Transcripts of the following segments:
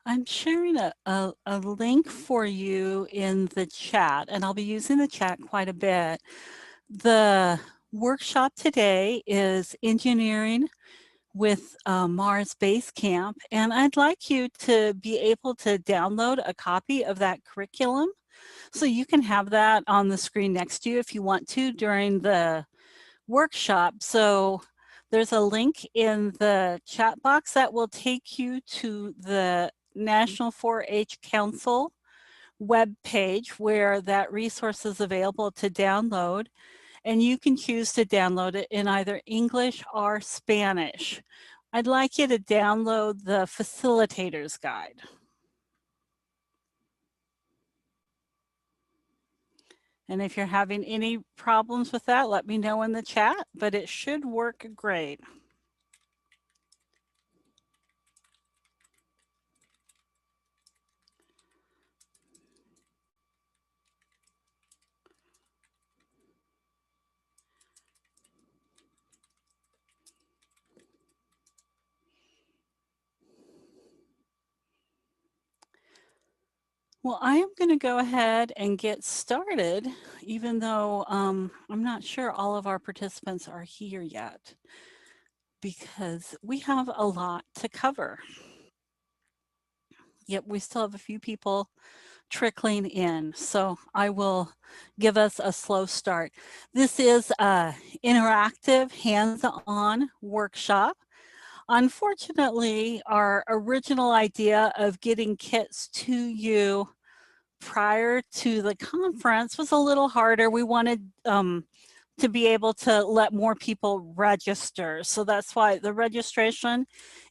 I'm sharing a link for you in the chat, and I'll be using the chat quite a bit. The workshop today is engineering with Mars Base Camp, and I'd like you to be able to download a copy of that curriculum. So you can have that on the screen next to you if you want to during the workshop. So there's a link in the chat box that will take you to the National 4-H Council web page where that resource is available to download. And you can choose to download it in either English or Spanish. I'd like you to download the facilitator's guide. And if you're having any problems with that, let me know in the chat, but it should work great. Well, I am going to go ahead and get started, even though I'm not sure all of our participants are here yet, because we have a lot to cover. Yep, we still have a few people trickling in, so I will give us a slow start. This is an interactive, hands-on workshop. Unfortunately, our original idea of getting kits to you prior to the conference was a little harder. We wanted to be able to let more people register. So that's why the registration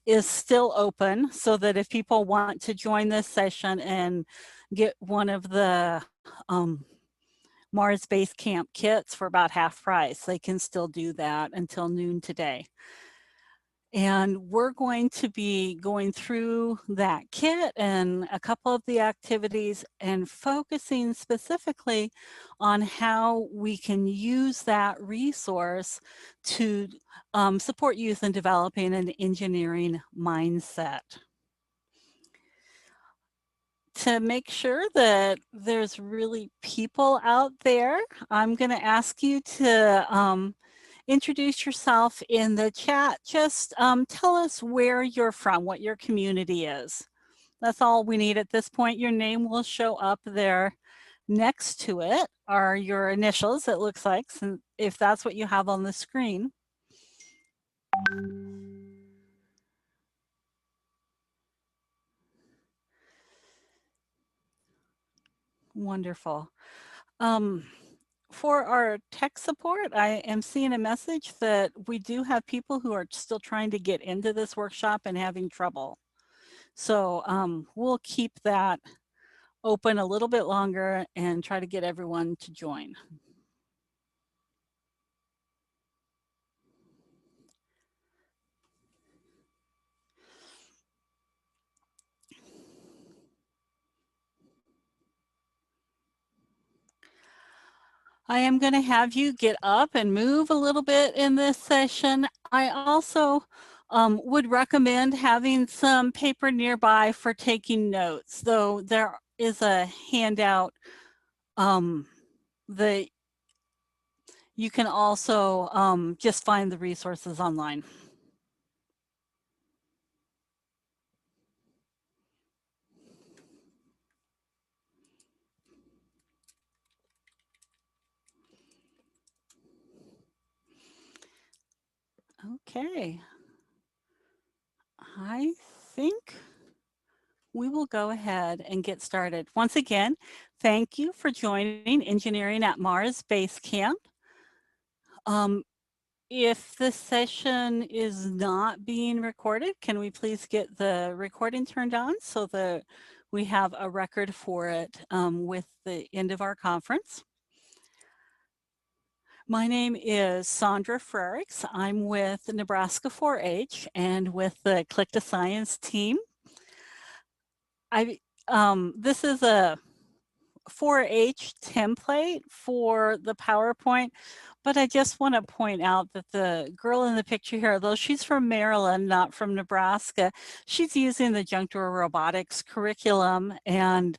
is still open, so that if people want to join this session and get one of the Mars Base Camp kits for about half price, they can still do that until noon today. And we're going to be going through that kit and a couple of the activities and focusing specifically on how we can use that resource to support youth in developing an engineering mindset. To make sure that there's really people out there, I'm going to ask you to introduce yourself in the chat. Just tell us where you're from, what your community is. That's all we need at this point. Your name will show up there next to it, are your initials, it looks like, if that's what you have on the screen. Wonderful. For our tech support, I am seeing a message that we do have people who are still trying to get into this workshop and having trouble. So we'll keep that open a little bit longer and try to get everyone to join. I am going to have you get up and move a little bit in this session. I also would recommend having some paper nearby for taking notes, though there is a handout that you can also just find the resources online. Okay. I think we will go ahead and get started. Once again, thank you for joining Engineering at Mars Base Camp. If this session is not being recorded, can we please get the recording turned on so that we have a record for it with the end of our conference? My name is Sandra Frericks. I'm with Nebraska 4-H and with the Click to Science team. This is a 4-H template for the PowerPoint, but I just want to point out that the girl in the picture here, though she's from Maryland, not from Nebraska, she's using the Junk Drawer Robotics curriculum and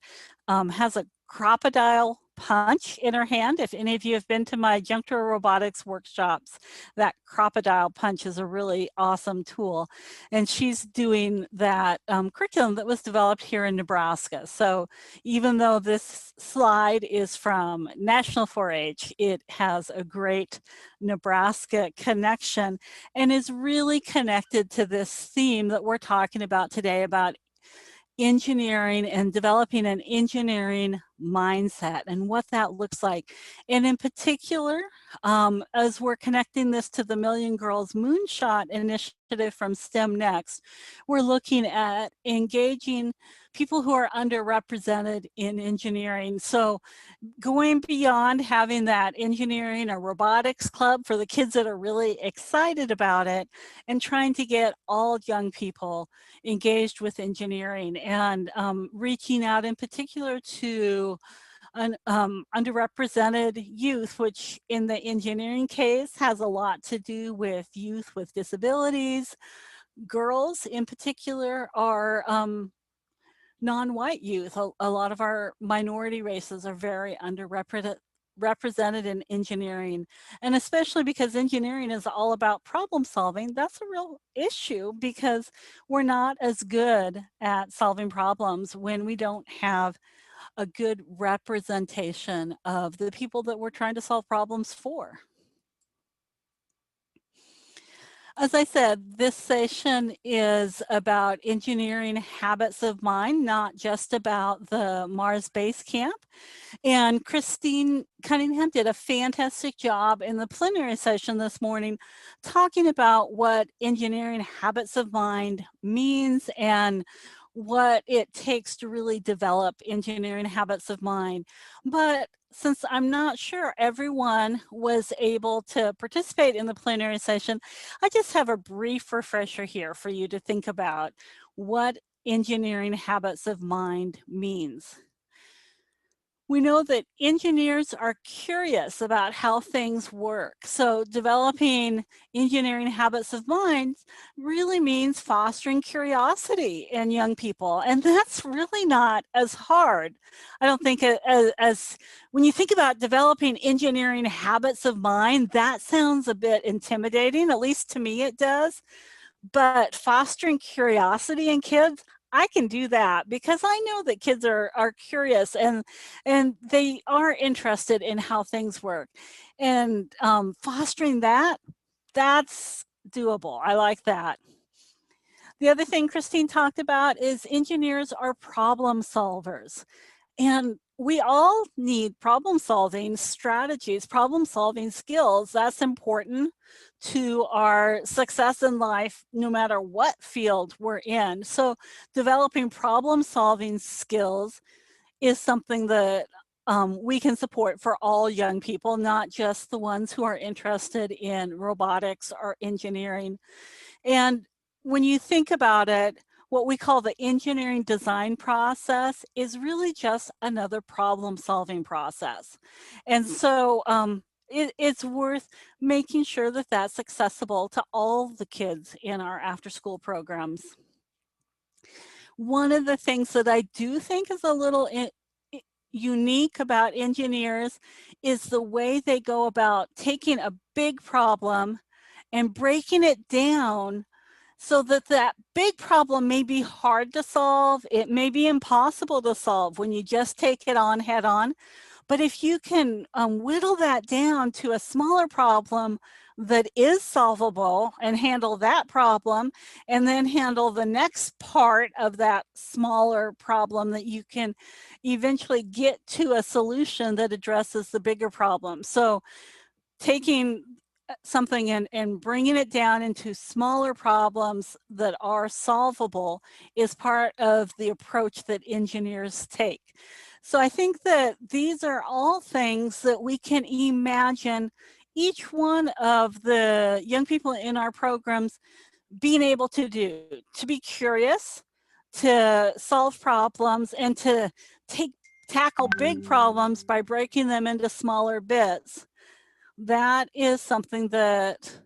has a crocodile punch in her hand. If any of you have been to my Junk Drawer Robotics workshops, that crocodile punch is a really awesome tool. And she's doing that curriculum that was developed here in Nebraska. So even though this slide is from National 4-H, it has a great Nebraska connection and is really connected to this theme that we're talking about today about engineering and developing an engineering mindset and what that looks like. And in particular, as we're connecting this to the Million Girls Moonshot initiative from STEM Next, we're looking at engaging people who are underrepresented in engineering. So going beyond having that engineering or robotics club for the kids that are really excited about it and trying to get all young people engaged with engineering and reaching out in particular to underrepresented youth, which in the engineering case has a lot to do with youth with disabilities. Girls in particular are non-white youth. A lot of our minority races are very underrepresented in engineering, and especially because engineering is all about problem solving. That's a real issue because we're not as good at solving problems when we don't have a good representation of the people that we're trying to solve problems for. As I said, this session is about engineering habits of mind, not just about the Mars Base Camp. And Christine Cunningham did a fantastic job in the plenary session this morning talking about what engineering habits of mind means and what it takes to really develop engineering habits of mind. But since I'm not sure everyone was able to participate in the plenary session, I just have a brief refresher here for you to think about what engineering habits of mind means. We know that engineers are curious about how things work. So developing engineering habits of mind really means fostering curiosity in young people. And that's really not as hard. I don't think as when you think about developing engineering habits of mind, that sounds a bit intimidating, at least to me it does. But fostering curiosity in kids, I can do that because I know that kids are curious and they are interested in how things work. And fostering that, that's doable. I like that. The other thing Christine talked about is engineers are problem solvers. And we all need problem solving strategies, problem solving skills. That's important to our success in life, no matter what field we're in. So developing problem solving skills is something that we can support for all young people, not just the ones who are interested in robotics or engineering. And when you think about it, what we call the engineering design process is really just another problem solving process. And so it's worth making sure that that's accessible to all the kids in our after school programs. One of the things that I do think is a little unique about engineers is the way they go about taking a big problem and breaking it down so that that big problem may be hard to solve. It may be impossible to solve when you just take it on head on. But if you can whittle that down to a smaller problem that is solvable and handle that problem, and then handle the next part of that smaller problem, that you can eventually get to a solution that addresses the bigger problem. So taking something and bringing it down into smaller problems that are solvable is part of the approach that engineers take. So I think that these are all things that we can imagine each one of the young people in our programs being able to do, to be curious, to solve problems, and to take tackle big problems by breaking them into smaller bits. That is something that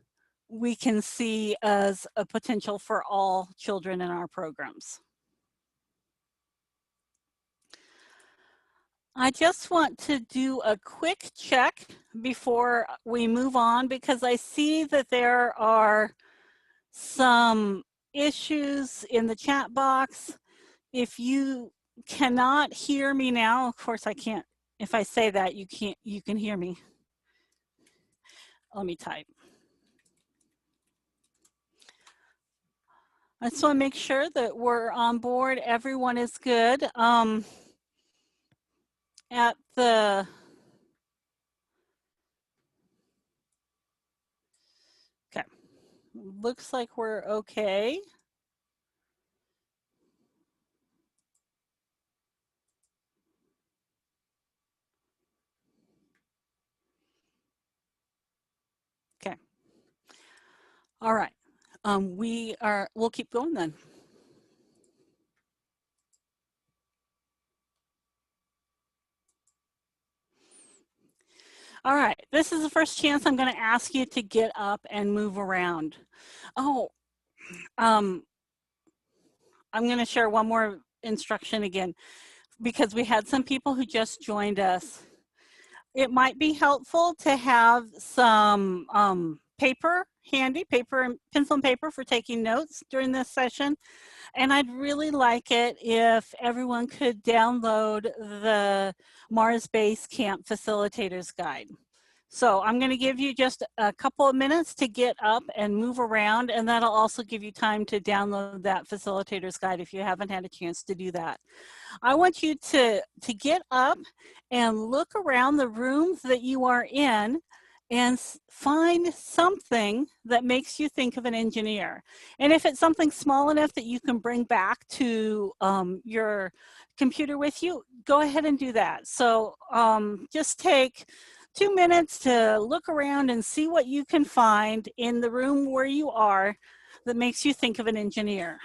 we can see as a potential for all children in our programs. I just want to do a quick check before we move on, because I see that there are some issues in the chat box. If you cannot hear me now, of course I can't, if I say that, you can hear me. Let me type. I just want to make sure that we're on board. Everyone is good. At the okay, looks like we're okay. Okay. All right. We'll keep going then. All right, this is the first chance I'm going to ask you to get up and move around. Oh, I'm going to share one more instruction again, because we had some people who just joined us. It might be helpful to have some paper handy, pencil and paper for taking notes during this session. And I'd really like it if everyone could download the Mars Base Camp Facilitators Guide. So I'm going to give you just a couple of minutes to get up and move around, and that'll also give you time to download that Facilitators Guide if you haven't had a chance to do that. I want you to get up and look around the rooms that you are in and find something that makes you think of an engineer. And if it's something small enough that you can bring back to your computer with you, go ahead and do that. So just take 2 minutes to look around and see what you can find in the room where you are that makes you think of an engineer.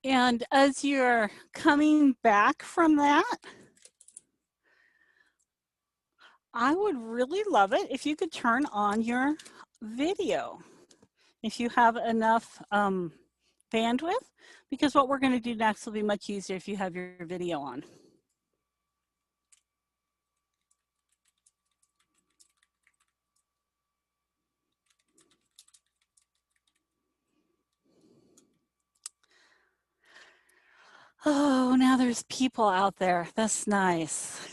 And as you're coming back from that, I would really love it if you could turn on your video, if you have enough bandwidth, because what we're going to do next will be much easier if you have your video on. Oh, now there's people out there. That's nice.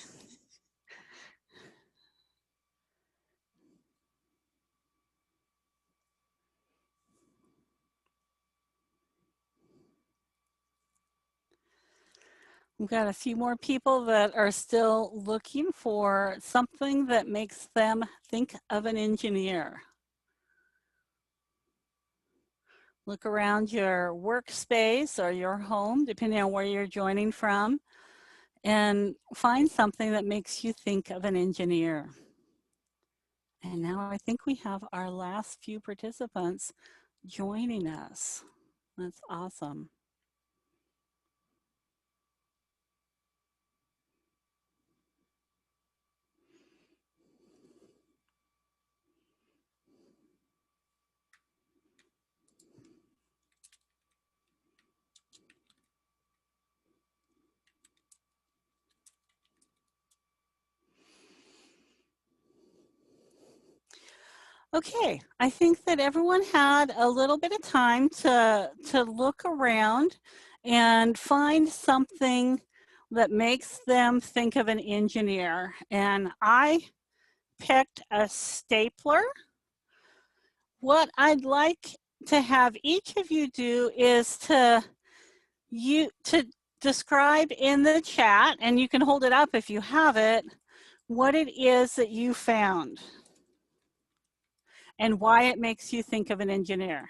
We've got a few more people that are still looking for something that makes them think of an engineer. Look around your workspace or your home, depending on where you're joining from, and find something that makes you think of an engineer. And now I think we have our last few participants joining us. That's awesome. Okay, I think that everyone had a little bit of time to look around and find something that makes them think of an engineer. And I picked a stapler. What I'd like to have each of you do is to describe in the chat, and you can hold it up if you have it, what it is that you found and why it makes you think of an engineer.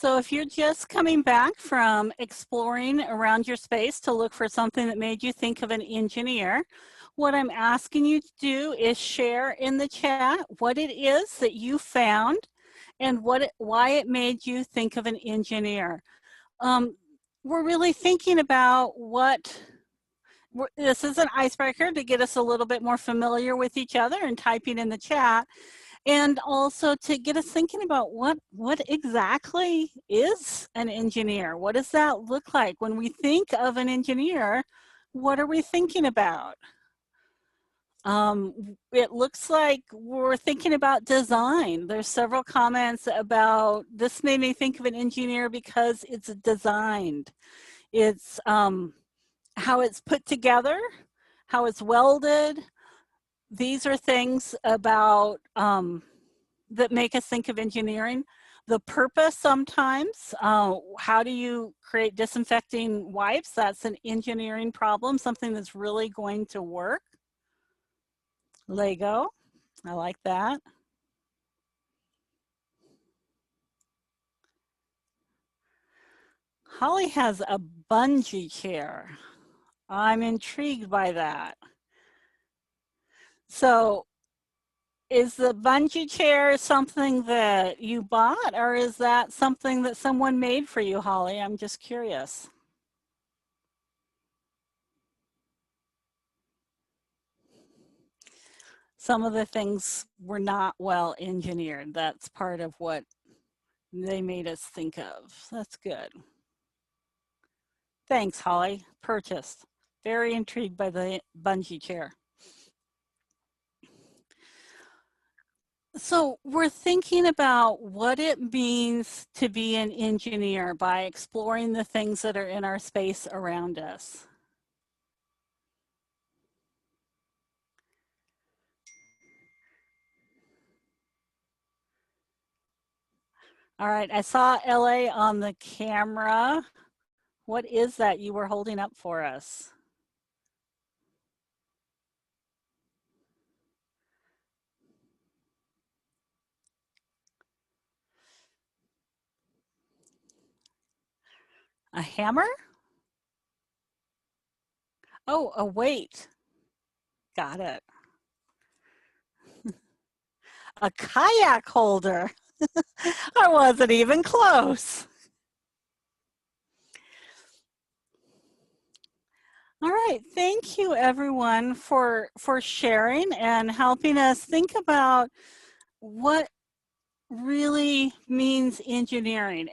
So if you're just coming back from exploring around your space to look for something that made you think of an engineer, what I'm asking you to do is share in the chat what it is that you found and why it made you think of an engineer. We're really thinking about this is an icebreaker to get us a little bit more familiar with each other and typing in the chat. And also to get us thinking about what exactly is an engineer? What does that look like? When we think of an engineer, what are we thinking about? It looks like we're thinking about design. There's several comments about this made me think of an engineer because it's designed. It's how it's put together, how it's welded. These are things about that make us think of engineering. The purpose sometimes, how do you create disinfecting wipes? That's an engineering problem, something that's really going to work. Lego, I like that. Holly has a bungee chair. I'm intrigued by that. So is the bungee chair something that you bought, or is that something that someone made for you, Holly? I'm just curious. Some of the things were not well engineered. That's part of what they made us think of. That's good. Thanks, Holly. Purchased. Very intrigued by the bungee chair. So we're thinking about what it means to be an engineer by exploring the things that are in our space around us. All right, I saw LA on the camera. What is that you were holding up for us? A hammer? Oh, a weight. Got it. A kayak holder. I wasn't even close. All right, thank you everyone for sharing and helping us think about what really means engineering.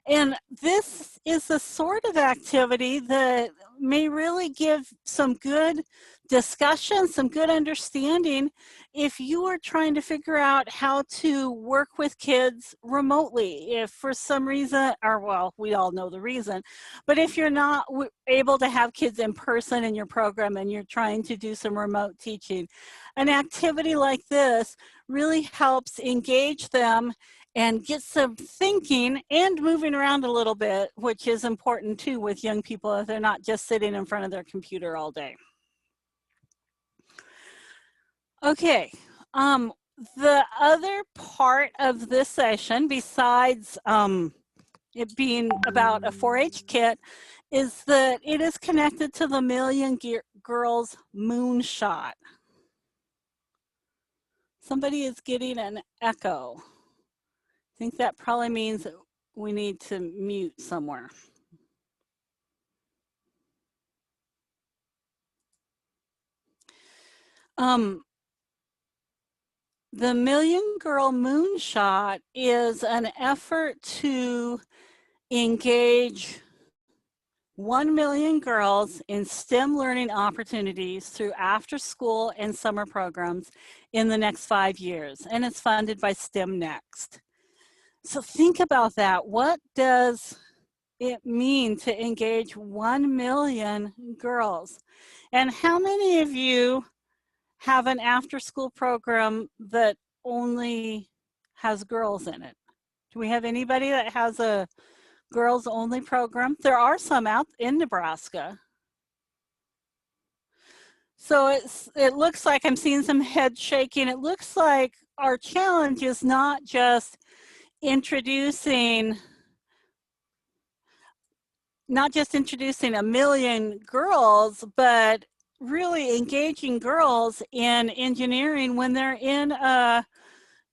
And this is the sort of activity that may really give some good discussion, some good understanding if you are trying to figure out how to work with kids remotely. If for some reason, or well, we all know the reason, but if you're not able to have kids in person in your program and you're trying to do some remote teaching, an activity like this really helps engage them and get some thinking and moving around a little bit, which is important too with young people if they're not just sitting in front of their computer all day. Okay, the other part of this session, besides it being about a 4-H kit, is that it is connected to the Million Girls Moonshot. Somebody is getting an echo. I think that probably means that we need to mute somewhere. The Million Girl Moonshot is an effort to engage 1 million girls in STEM learning opportunities through after school and summer programs in the next 5 years, and it's funded by STEM Next. So think about that. What does it mean to engage 1 million girls? And how many of you have an after-school program that only has girls in it? Do we have anybody that has a girls-only program? There are some out in Nebraska. So it looks like I'm seeing some head shaking. It looks like our challenge is not just introducing not just introducing 1,000,000 girls, but really engaging girls in engineering when they're in a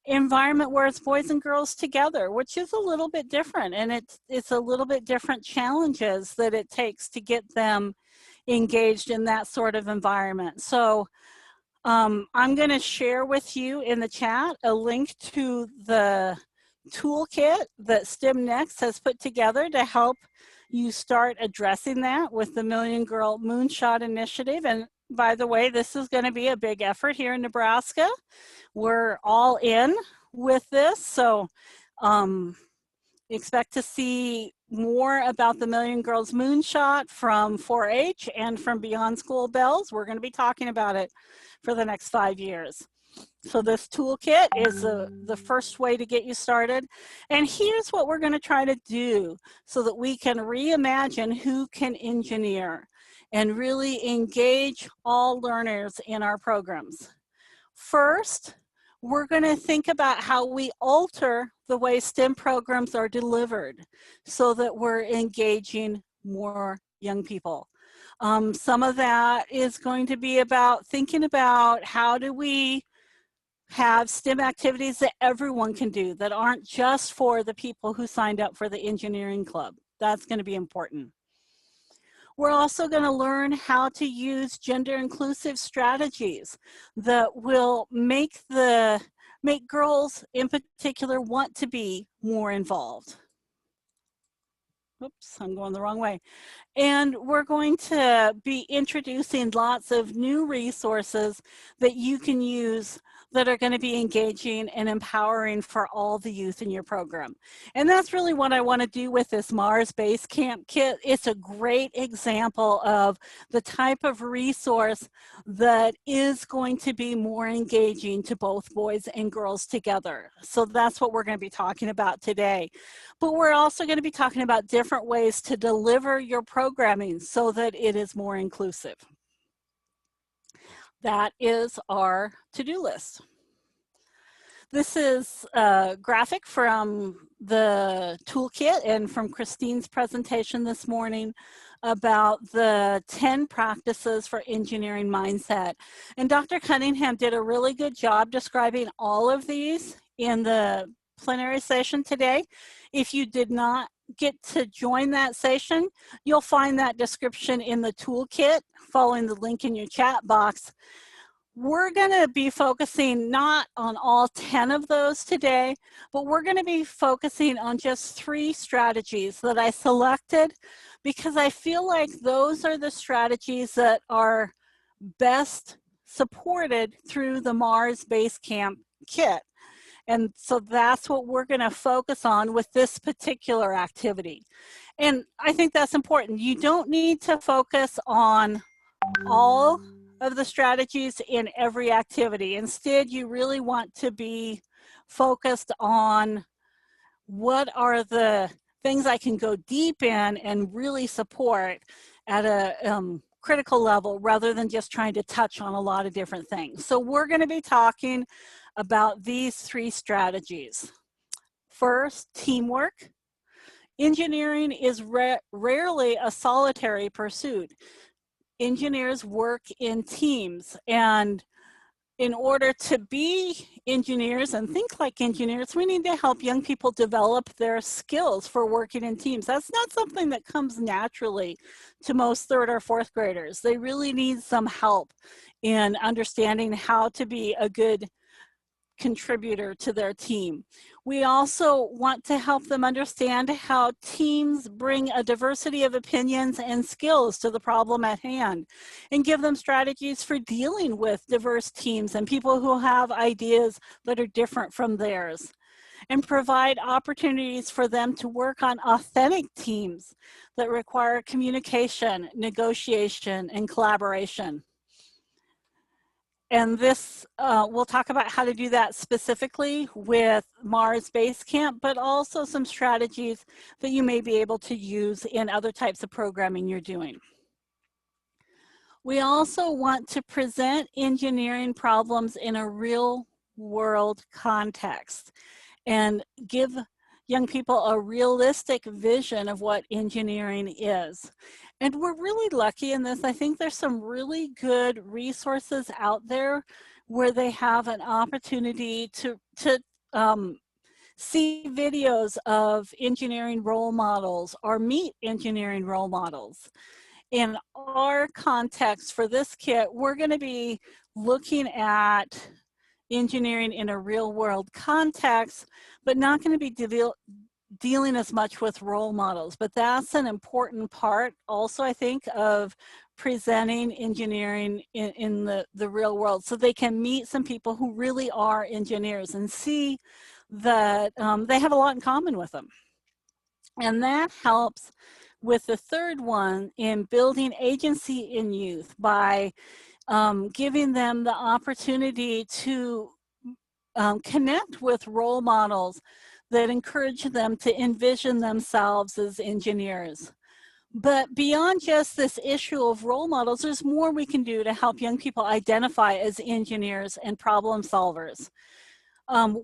environment where it's boys and girls together, which is a little bit different, and it's a little bit different challenges that it takes to get them engaged in that sort of environment. So I'm going to share with you in the chat a link to the toolkit that STEM Next has put together to help you start addressing that with the Million Girl Moonshot Initiative. And by the way, this is going to be a big effort here in Nebraska. We're all in with this, so expect to see more about the Million Girls Moonshot from 4-H and from Beyond School Bells. We're going to be talking about it for the next 5 years. So this toolkit is the first way to get you started. And here's what we're going to try to do so that we can reimagine who can engineer and really engage all learners in our programs. First, we're going to think about how we alter the way STEM programs are delivered so that we're engaging more young people. Some of that is going to be about thinking about how do we have STEM activities that everyone can do that aren't just for the people who signed up for the engineering club. That's going to be important. We're also going to learn how to use gender inclusive strategies that will make girls in particular want to be more involved. Oops, I'm going the wrong way. And we're going to be introducing lots of new resources that you can use that are going to be engaging and empowering for all the youth in your program. And that's really what I want to do with this Mars Base Camp Kit. It's a great example of the type of resource that is going to be more engaging to both boys and girls together. So that's what we're going to be talking about today. But we're also going to be talking about different ways to deliver your programming so that it is more inclusive. That is our to-do list. This is a graphic from the toolkit and from Christine's presentation this morning about the 10 practices for engineering mindset. And Dr. Cunningham did a really good job describing all of these in the plenary session today. If you did not get to join that session, you'll find that description in the toolkit following the link in your chat box. We're going to be focusing not on all 10 of those today, but we're going to be focusing on just 3 strategies that I selected because I feel like those are the strategies that are best supported through the Mars Base Camp Kit. And so that's what we're going to focus on with this particular activity. And I think that's important. You don't need to focus on all of the strategies in every activity. Instead, you really want to be focused on what are the things I can go deep in and really support at a critical level rather than just trying to touch on a lot of different things. So we're going to be talking about these 3 strategies. First, teamwork. Engineering is rarely a solitary pursuit. Engineers work in teams, and in order to be engineers and think like engineers, we need to help young people develop their skills for working in teams. That's not something that comes naturally to most 3rd or 4th graders. They really need some help in understanding how to be a good contributor to their team. We also want to help them understand how teams bring a diversity of opinions and skills to the problem at hand and give them strategies for dealing with diverse teams and people who have ideas that are different from theirs, and provide opportunities for them to work on authentic teams that require communication, negotiation, and collaboration. And this, we'll talk about how to do that specifically with Mars Base Camp, but also some strategies that you may be able to use in other types of programming you're doing. We also want to present engineering problems in a real world context and give young people a realistic vision of what engineering is. And we're really lucky in this. I think there's some really good resources out there where they have an opportunity to see videos of engineering role models or meet engineering role models. In our context for this kit, we're going to be looking at engineering in a real world context, but not going to be dealing as much with role models. But that's an important part also, I think, of presenting engineering in the real world, so they can meet some people who really are engineers and see that they have a lot in common with them. And that helps with the third one in building agency in youth by giving them the opportunity to connect with role models that encourage them to envision themselves as engineers. But beyond just this issue of role models, there's more we can do to help young people identify as engineers and problem solvers.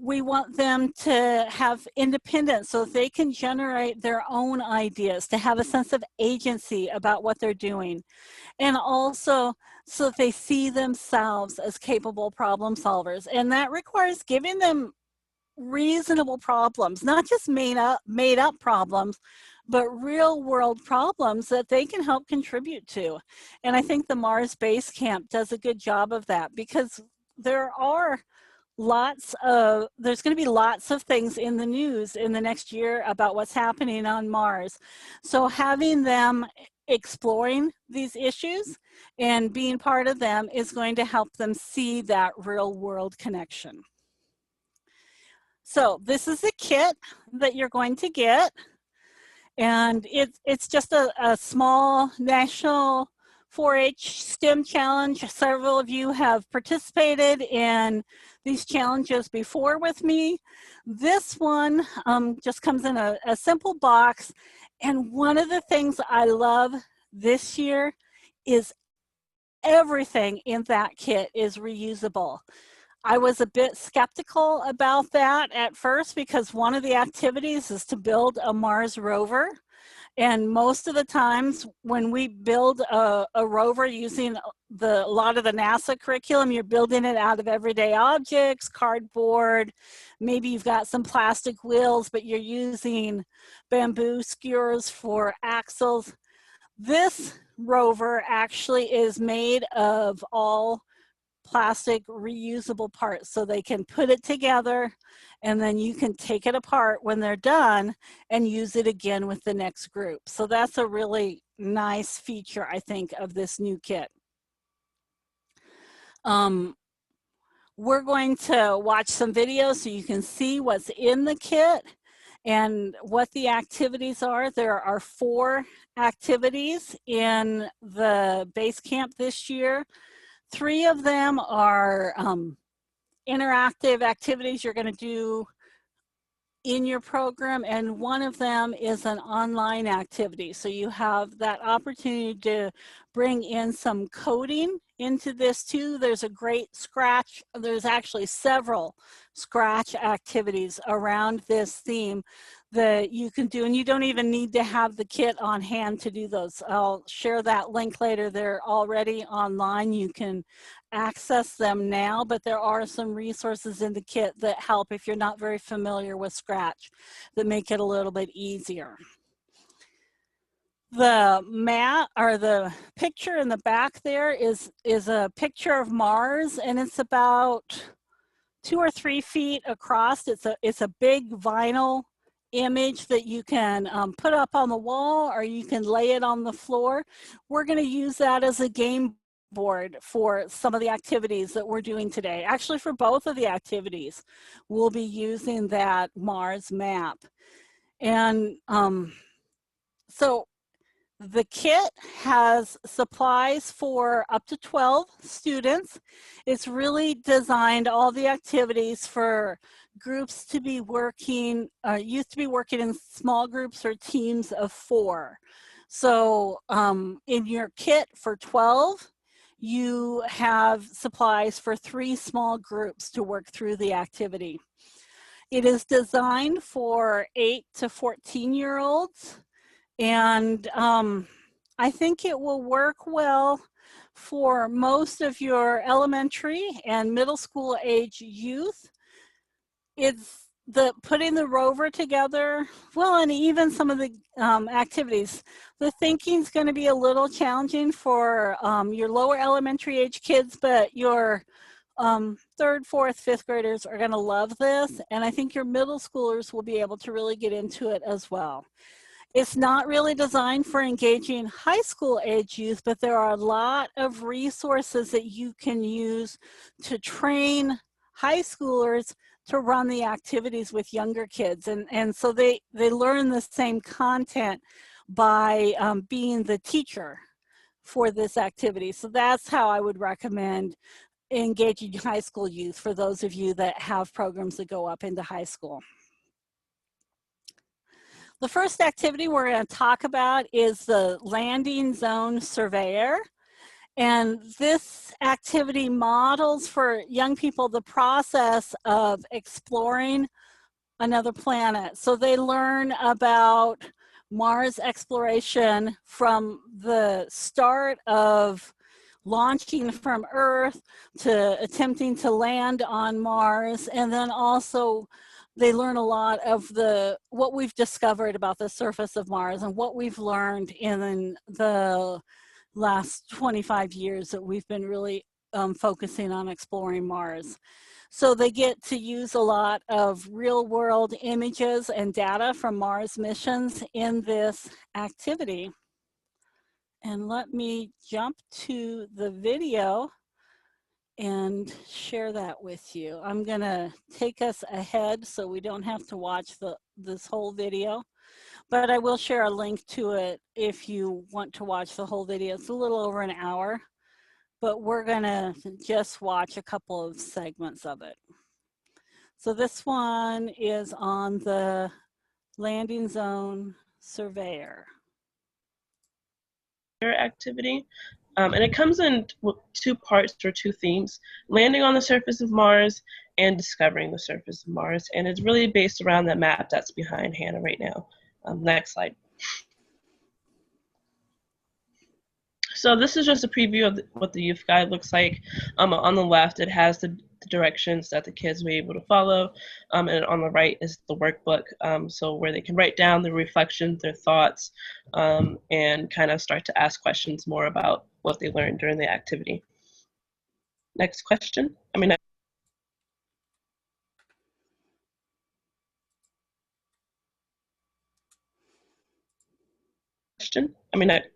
We want them to have independence so they can generate their own ideas, to have a sense of agency about what they're doing, and also so they see themselves as capable problem solvers. And that requires giving them reasonable problems, not just made up problems, but real world problems that they can help contribute to. And I think the Mars Base Camp does a good job of that, because there's going to be lots of things in the news in the next year about what's happening on Mars. So having them exploring these issues and being part of them is going to help them see that real world connection. So this is a kit that you're going to get, and it's just a small national 4-H STEM challenge. Several of you have participated in these challenges before with me. This one just comes in a simple box, and one of the things I love this year is everything in that kit is reusable. I was a bit skeptical about that at first, because one of the activities is to build a Mars rover. And most of the times when we build a rover using a lot of the NASA curriculum, you're building it out of everyday objects, cardboard, maybe you've got some plastic wheels, but you're using bamboo skewers for axles. This rover actually is made of all plastic reusable parts, so they can put it together and then you can take it apart when they're done and use it again with the next group. So that's a really nice feature, I think, of this new kit. We're going to watch some videos so you can see what's in the kit and what the activities are. There are 4 activities in the base camp this year. 3 of them are interactive activities you're going to do in your program, and 1 of them is an online activity. So you have that opportunity to bring in some coding into this too. There's a great Scratch, there's actually several Scratch activities around this theme that you can do, and you don't even need to have the kit on hand to do those. I'll share that link later. They're already online. You can access them now, but there are some resources in the kit that help if you're not very familiar with Scratch, that make it a little bit easier. The mat, or the picture in the back there, is a picture of Mars, and it's about 2 or 3 feet across. It's a big vinyl image that you can put up on the wall, or you can lay it on the floor. We're going to use that as a game board for some of the activities that we're doing today. Actually, for both of the activities, we'll be using that Mars map. And so the kit has supplies for up to 12 students. It's really designed, all the activities, for groups to be working, youth to be working in small groups or teams of 4. So in your kit for 12, you have supplies for 3 small groups to work through the activity. It is designed for 8 to 14-year-olds, and I think it will work well for most of your elementary and middle school age youth. It's the putting the rover together, well, and even some of the activities. The thinking's going to be a little challenging for your lower elementary age kids, but your third, fourth, fifth graders are going to love this, and I think your middle schoolers will be able to really get into it as well. It's not really designed for engaging high school age youth, but there are a lot of resources that you can use to train high schoolers to run the activities with younger kids. And so they learn the same content by being the teacher for this activity. So that's how I would recommend engaging high school youth for those of you that have programs that go up into high school. The first activity we're going to talk about is the Landing Zone Surveyor. And this activity models for young people the process of exploring another planet. So they learn about Mars exploration from the start of launching from Earth to attempting to land on Mars, and then also they learn a lot of what we've discovered about the surface of Mars and what we've learned in the last 25 years that we've been really focusing on exploring Mars. So they get to use a lot of real world images and data from Mars missions in this activity. And let me jump to the video and share that with you. I'm gonna take us ahead so we don't have to watch this whole video, but I will share a link to it if you want to watch the whole video. It's a little over an hour, but we're gonna just watch a couple of segments of it. So this one is on the Landing Zone Surveyor activity. And it comes in two parts or two themes: landing on the surface of Mars and discovering the surface of Mars. And it's really based around that map that's behind Hannah right now. Next slide. So this is just a preview of what the youth guide looks like. On the left, it has the directions that the kids will be able to follow. And on the right is the workbook, so where they can write down their reflections, their thoughts, and kind of start to ask questions more about what they learned during the activity. Next question.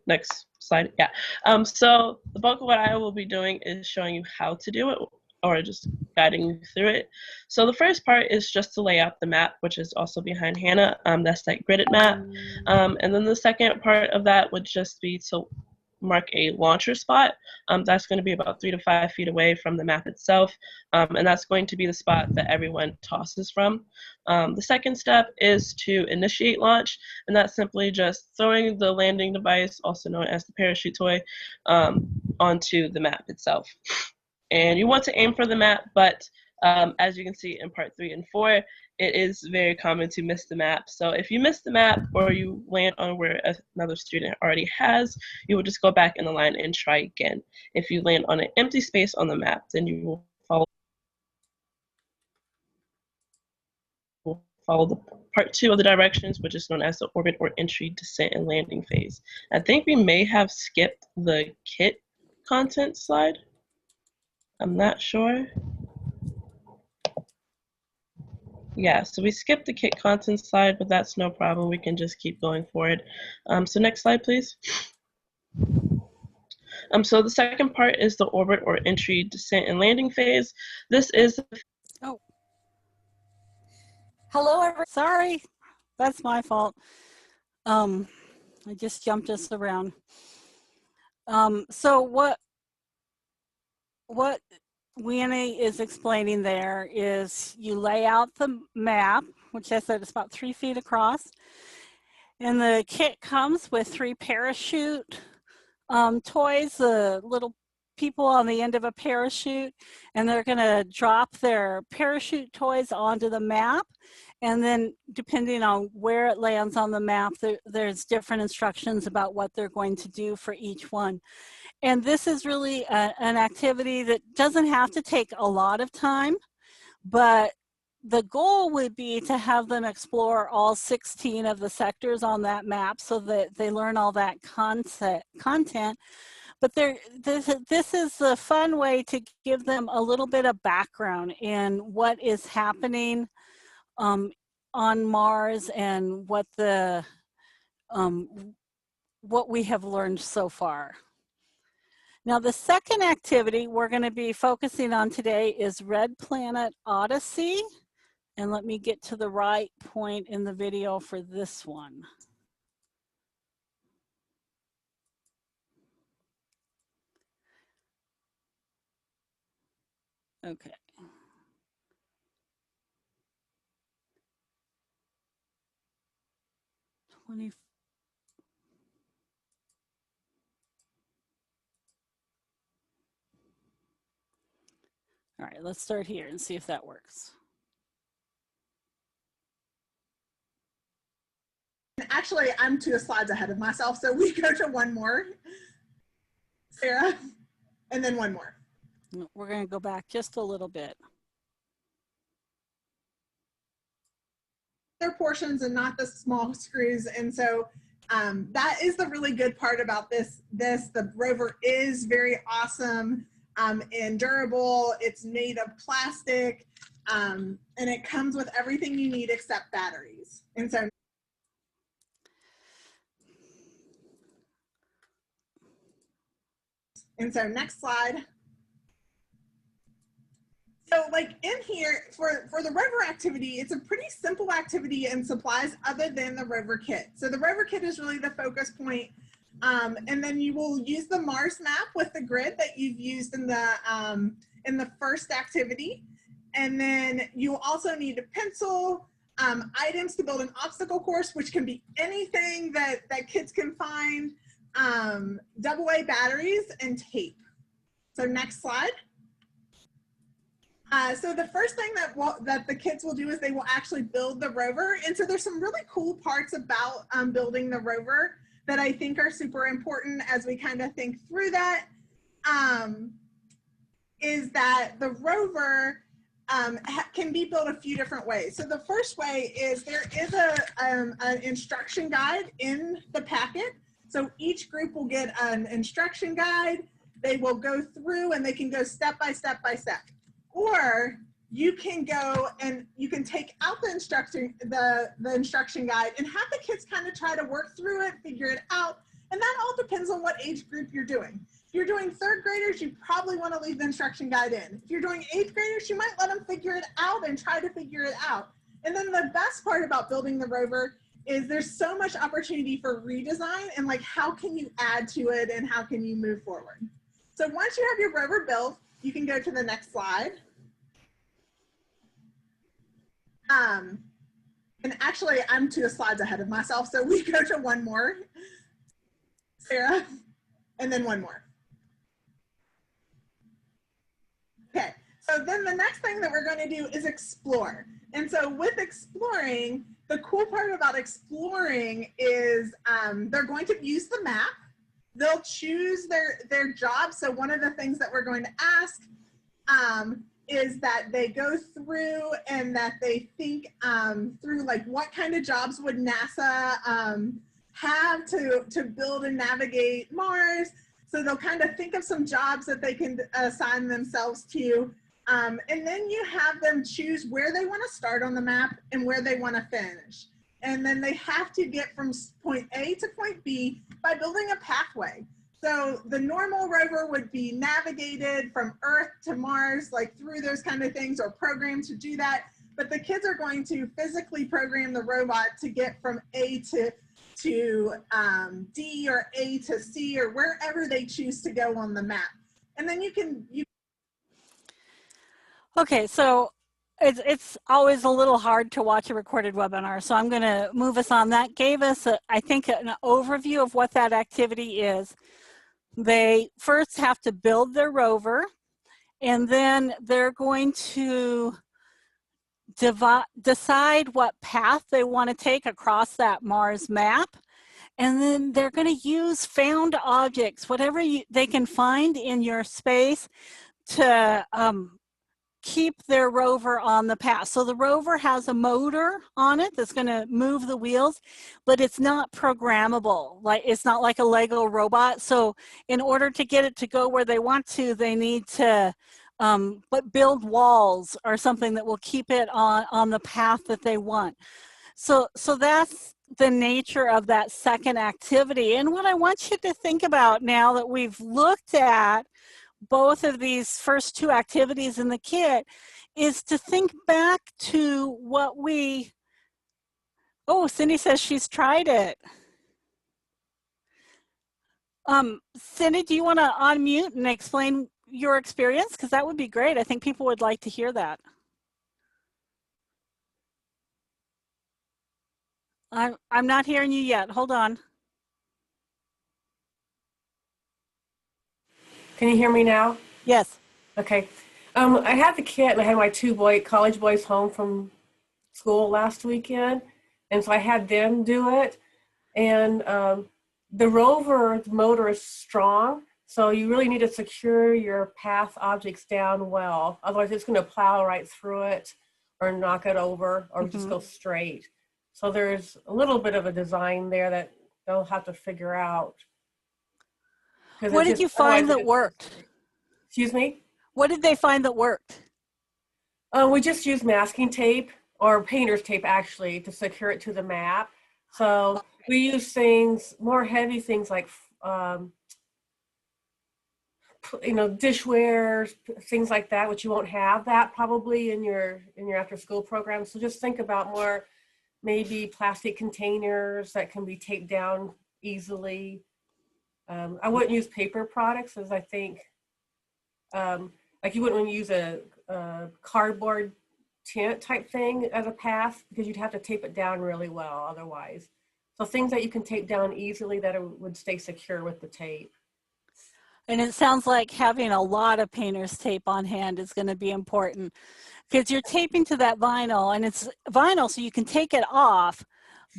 Next slide. Yeah. So the bulk of what I will be doing is showing you how to do it, or just guiding you through it. So the first part is just to lay out the map, which is also behind Hannah. That's that gridded map. And then the second part of that would just be to mark a launcher spot. That's going to be about 3 to 5 feet away from the map itself. And that's going to be the spot that everyone tosses from. The second step is to initiate launch, and that's simply just throwing the landing device, also known as the parachute toy, onto the map itself. And you want to aim for the map, but as you can see in part 3 and 4, it is very common to miss the map. So if you miss the map or you land on where another student already has, you will just go back in the line and try again. If you land on an empty space on the map, then you will follow the part 2 of the directions, which is known as the orbit or entry, descent, and landing phase. I think we may have skipped the kit content slide. I'm not sure. Yeah, so we skipped the kit content slide, but that's no problem. We can just keep going forward. So next slide, please. So the second part is the orbit or entry, descent, and landing phase. This is... Oh. Hello, everyone. Sorry, that's my fault. I just jumped us around. So what Winnie is explaining there is you lay out the map, which I said is about 3 feet across, and the kit comes with 3 parachute toys, the little people on the end of a parachute, and they're going to drop their parachute toys onto the map. And then depending on where it lands on the map, there's different instructions about what they're going to do for each one. And this is really an activity that doesn't have to take a lot of time, but the goal would be to have them explore all 16 of the sectors on that map so that they learn all that content. But this is a fun way to give them a little bit of background in what is happening on Mars and what we have learned so far. Now, the second activity we're going to be focusing on today is Red Planet Odyssey. And let me get to the right point in the video for this one. Okay. All right, let's start here and see if that works. Actually, I'm 2 slides ahead of myself, so we go to one more, Sarah, and then one more. We're going to go back just a little bit. Their portions and not the small screws, and so that is the really good part about this. The rover is very awesome and durable. It's made of plastic, and it comes with everything you need except batteries. And so next slide. So like in here, for the rover activity, it's a pretty simple activity and supplies other than the rover kit. So the rover kit is really the focus point. And then you will use the Mars map with the grid that you've used in the first activity. And then you also need a pencil, items to build an obstacle course, which can be anything that kids can find, AA batteries, and tape. So next slide. So the first thing that the kids will do is they will actually build the rover. And so there's some really cool parts about building the rover that I think are super important as we kind of think through that, is that the rover can be built a few different ways. So the first way is there is an instruction guide in the packet. So each group will get an instruction guide. They will go through and they can go step by step by step. Or you can go and you can take out the instruction guide and have the kids kind of try to work through it, figure it out. And that all depends on what age group you're doing. If you're doing 3rd graders, you probably want to leave the instruction guide in. If you're doing 8th graders, you might let them figure it out and try to figure it out. And then the best part about building the rover is there's so much opportunity for redesign and like how can you add to it and how can you move forward. So once you have your rover built, you can go to the next slide. And actually, I'm 2 slides ahead of myself, so we go to one more, Sarah, and then one more. Okay, so then the next thing that we're going to do is explore. And so with exploring, the cool part about exploring is they're going to use the map. They'll choose their job. So one of the things that we're going to ask is that they go through and that they think through like what kind of jobs would NASA have to build and navigate Mars. So they'll kind of think of some jobs that they can assign themselves to. And then you have them choose where they want to start on the map and where they want to finish. And then they have to get from point A to point B by building a pathway. So the normal rover would be navigated from Earth to Mars, like through those kind of things, or programmed to do that. But the kids are going to physically program the robot to get from A to D or A to C or wherever they choose to go on the map. And then Okay, so it's always a little hard to watch a recorded webinar, so I'm going to move us on. That gave us, I think, an overview of what that activity is. They first have to build their rover, and then they're going to decide what path they want to take across that Mars map. And then they're going to use found objects, whatever they can find in your space, to keep their rover on the path. So the rover has a motor on it that's going to move the wheels, but it's not programmable. Like, it's not like a Lego robot. So in order to get it to go where they want to, they need to build walls or something that will keep it on the path that they want. So that's the nature of that second activity. And what I want you to think about, now that we've looked at both of these first two activities in the kit, is to think back to what we, oh, Cindy says she's tried it. Cindy, do you want to unmute and explain your experience? Because that would be great. I think people would like to hear that. I'm not hearing you yet. Hold on. Can you hear me now? Yes. Okay. I had the kit, and I had my two college boys home from school last weekend, and so I had them do it. And the rover motor is strong, so you really need to secure your path objects down well. Otherwise, it's going to plow right through it or knock it over or just go straight. So there's a little bit of a design there that they'll have to figure out. What did you find that worked? Excuse me? What did they find that worked? We just use masking tape, or painter's tape actually, to secure it to the map. So we use things, more heavy things like, dishware, things like that, which you won't have that probably in your after school program. So just think about more maybe plastic containers that can be taped down easily. I wouldn't use paper products, as I think, like you wouldn't want to use a cardboard tent type thing as a path, because you'd have to tape it down really well otherwise. So things that you can tape down easily that would stay secure with the tape. And it sounds like having a lot of painter's tape on hand is going to be important, because you're taping to that vinyl, and it's vinyl so you can take it off.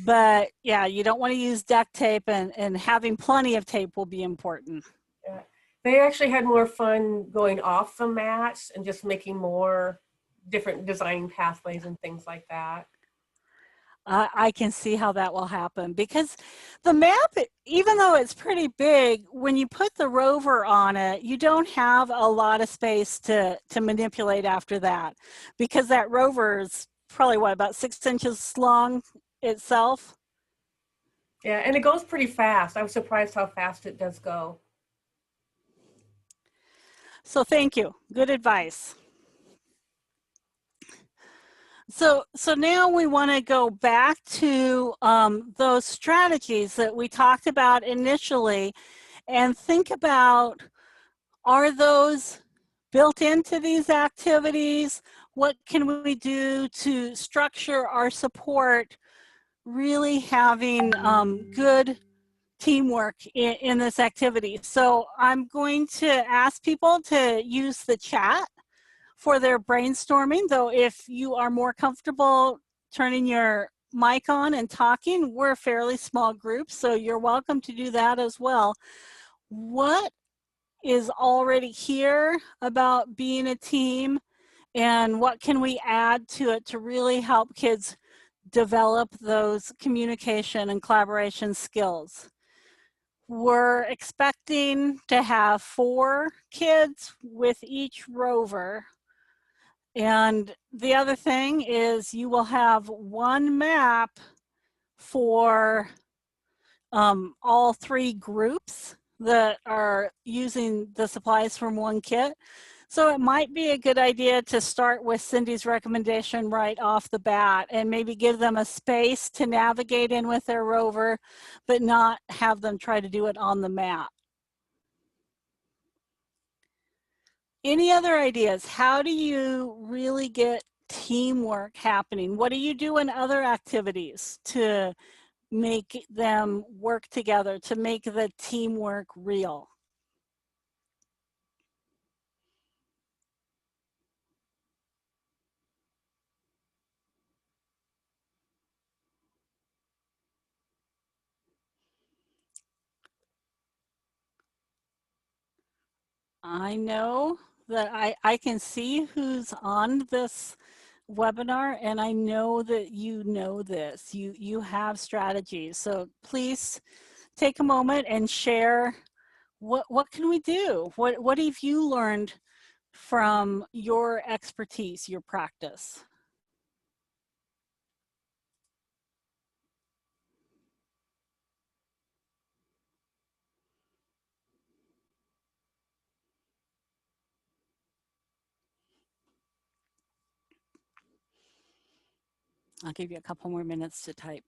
But yeah, you don't want to use duct tape, and having plenty of tape will be important. Yeah. They actually had more fun going off the mats and just making more different design pathways and things like that. I can see how that will happen, because the map, even though it's pretty big, when you put the rover on it, you don't have a lot of space to manipulate after that, because that rover is probably, what, about 6 inches long itself? Yeah, and it goes pretty fast. I was surprised how fast it does go. So thank you. Good advice. So now we want to go back to those strategies that we talked about initially, and think about, are those built into these activities? What can we do to structure our support, really having good teamwork in this activity? So I'm going to ask people to use the chat for their brainstorming, though if you are more comfortable turning your mic on and talking, we're a fairly small group, so you're welcome to do that as well. What is already here about being a team, and what can we add to it to really help kids develop those communication and collaboration skills? We're expecting to have 4 kids with each rover. And the other thing is, you will have one map for all 3 groups that are using the supplies from one kit. So it might be a good idea to start with Cindy's recommendation right off the bat, and maybe give them a space to navigate in with their rover, but not have them try to do it on the map. Any other ideas? How do you really get teamwork happening? What do you do in other activities to make them work together, to make the teamwork real? I know that I can see who's on this webinar, and I know that you know this. You have strategies. So please take a moment and share what can we do? What have you learned from your expertise, your practice? I'll give you a couple more minutes to type.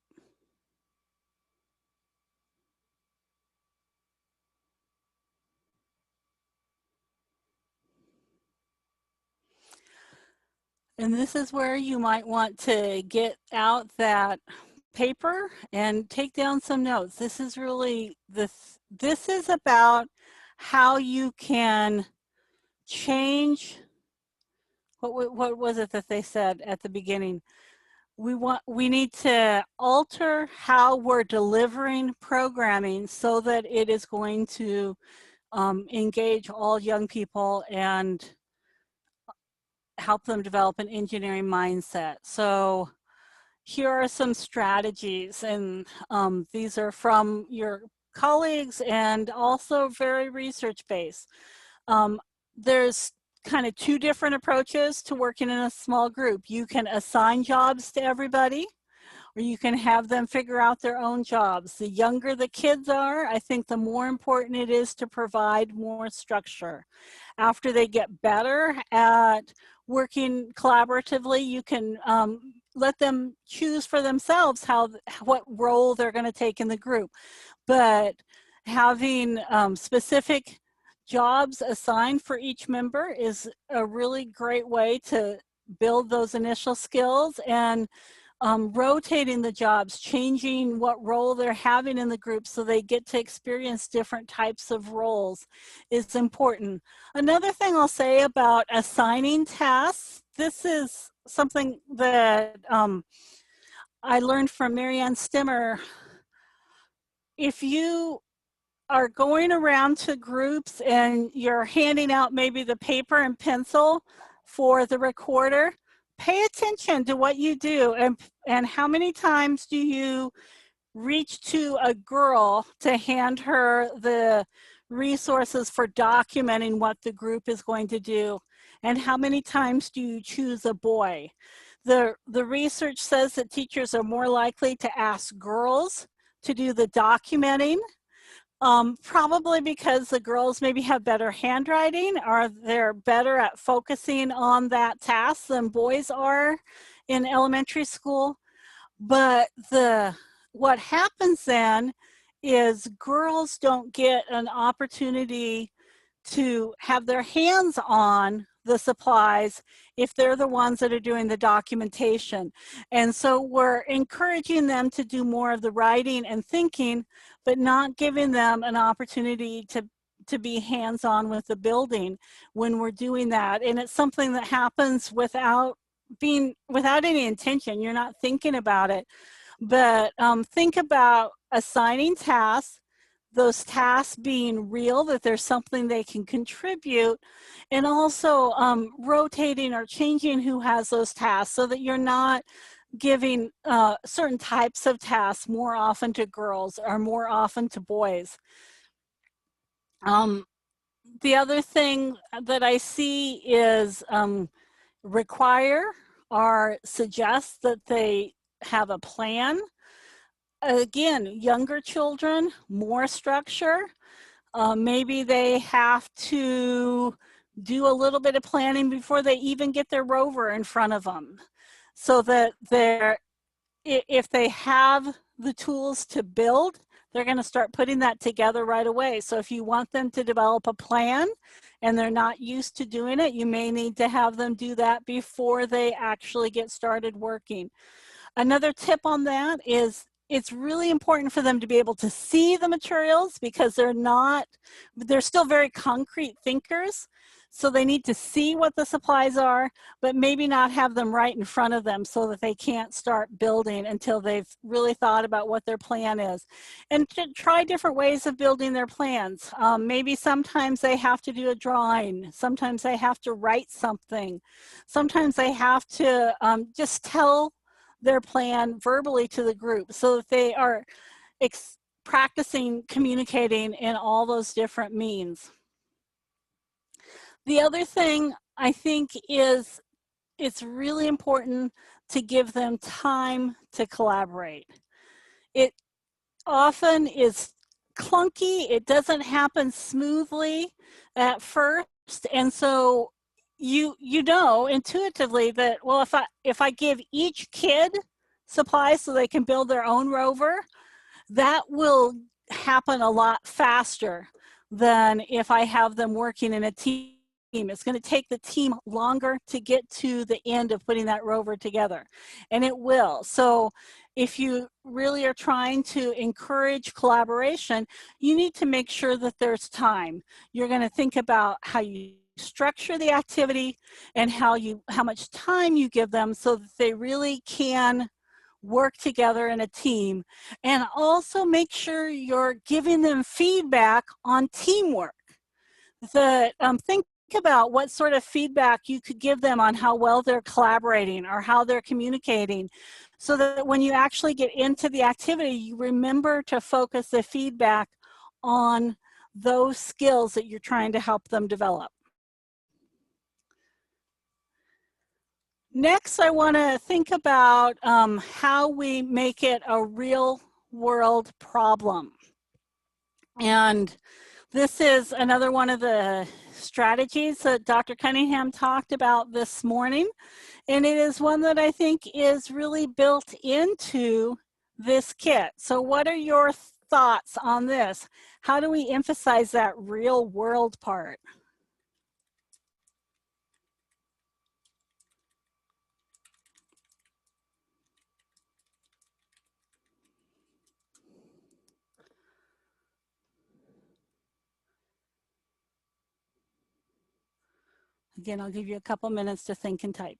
And this is where you might want to get out that paper and take down some notes. This is really, this is about how you can change, what was it that they said at the beginning? We need to alter how we're delivering programming so that it is going to engage all young people and help them develop an engineering mindset. So here are some strategies, and these are from your colleagues and also very research-based. There's kind of two different approaches to working in a small group. You can assign jobs to everybody, or you can have them figure out their own jobs. The younger the kids are, I think the more important it is to provide more structure. After they get better at working collaboratively, you can let them choose for themselves what role they're going to take in the group. But having specific jobs assigned for each member is a really great way to build those initial skills, and rotating the jobs, changing what role they're having in the group so they get to experience different types of roles is important. Another thing I'll say about assigning tasks, this is something that I learned from Marianne Stimmer. If you are going around to groups and you're handing out maybe the paper and pencil for the recorder, pay attention to what you do, and how many times do you reach to a girl to hand her the resources for documenting what the group is going to do, and how many times do you choose a boy? The research says that teachers are more likely to ask girls to do the documenting, probably because the girls maybe have better handwriting, or they're better at focusing on that task than boys are in elementary school. But what happens then is girls don't get an opportunity to have their hands on the supplies if they're the ones that are doing the documentation. And so we're encouraging them to do more of the writing and thinking, but not giving them an opportunity to be hands-on with the building when we're doing that. And it's something that happens without any intention. You're not thinking about it. But think about assigning tasks, those tasks being real, that there's something they can contribute, and also rotating or changing who has those tasks so that you're not giving certain types of tasks more often to girls or more often to boys. The other thing that I see is require or suggest that they have a plan. Again, younger children, more structure. Maybe they have to do a little bit of planning before they even get their rover in front of them, so that if they have the tools to build, they're going to start putting that together right away. So if you want them to develop a plan and they're not used to doing it, you may need to have them do that before they actually get started working. Another tip on that is it's really important for them to be able to see the materials, because they're still very concrete thinkers. So they need to see what the supplies are, but maybe not have them right in front of them so that they can't start building until they've really thought about what their plan is. And to try different ways of building their plans. Maybe sometimes they have to do a drawing. Sometimes they have to write something. Sometimes they have to just tell their plan verbally to the group so that they are practicing communicating in all those different means. The other thing I think is it's really important to give them time to collaborate. It often is clunky. It doesn't happen smoothly at first. And so you know intuitively that, well, if I give each kid supplies so they can build their own rover, that will happen a lot faster than if I have them working in a team. It's going to take the team longer to get to the end of putting that rover together, and it will. So if you really are trying to encourage collaboration, you need to make sure that there's time. You're going to think about how you structure the activity and how much time you give them so that they really can work together in a team, and also make sure you're giving them feedback on teamwork. Think about what sort of feedback you could give them on how well they're collaborating or how they're communicating, so that when you actually get into the activity, you remember to focus the feedback on those skills that you're trying to help them develop. Next, I want to think about how we make it a real world problem. And this is another one of the strategies that Dr. Cunningham talked about this morning. And it is one that I think is really built into this kit. So what are your thoughts on this? How do we emphasize that real world part? Again, I'll give you a couple minutes to think and type.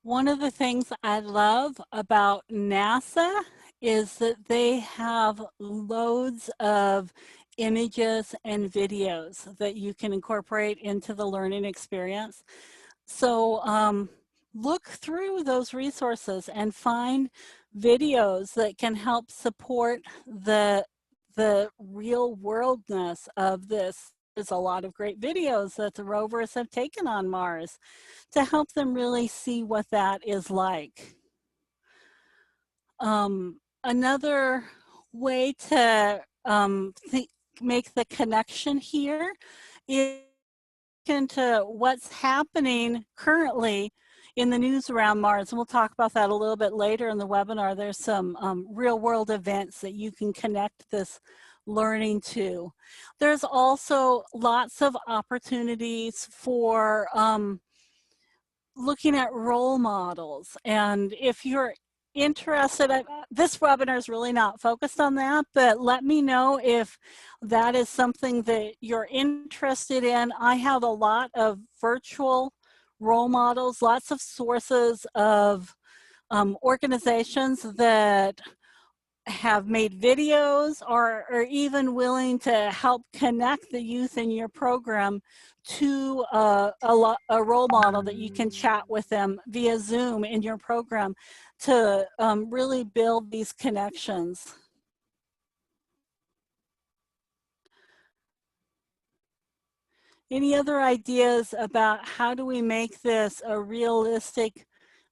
One of the things I love about NASA is that they have loads of images and videos that you can incorporate into the learning experience. So look through those resources and find videos that can help support the real worldness of this. There's a lot of great videos that the rovers have taken on Mars to help them really see what that is like. Another way to make the connection here is into what's happening currently in the news around Mars, and we'll talk about that a little bit later in the webinar. There's some real world events that you can connect this learning to. There's also lots of opportunities for looking at role models. And if you're interested, this webinar is really not focused on that, but let me know if that is something that you're interested in. I have a lot of virtual role models, lots of sources of organizations that have made videos or are even willing to help connect the youth in your program to a role model that you can chat with them via Zoom in your program to really build these connections. Any other ideas about how do we make this a realistic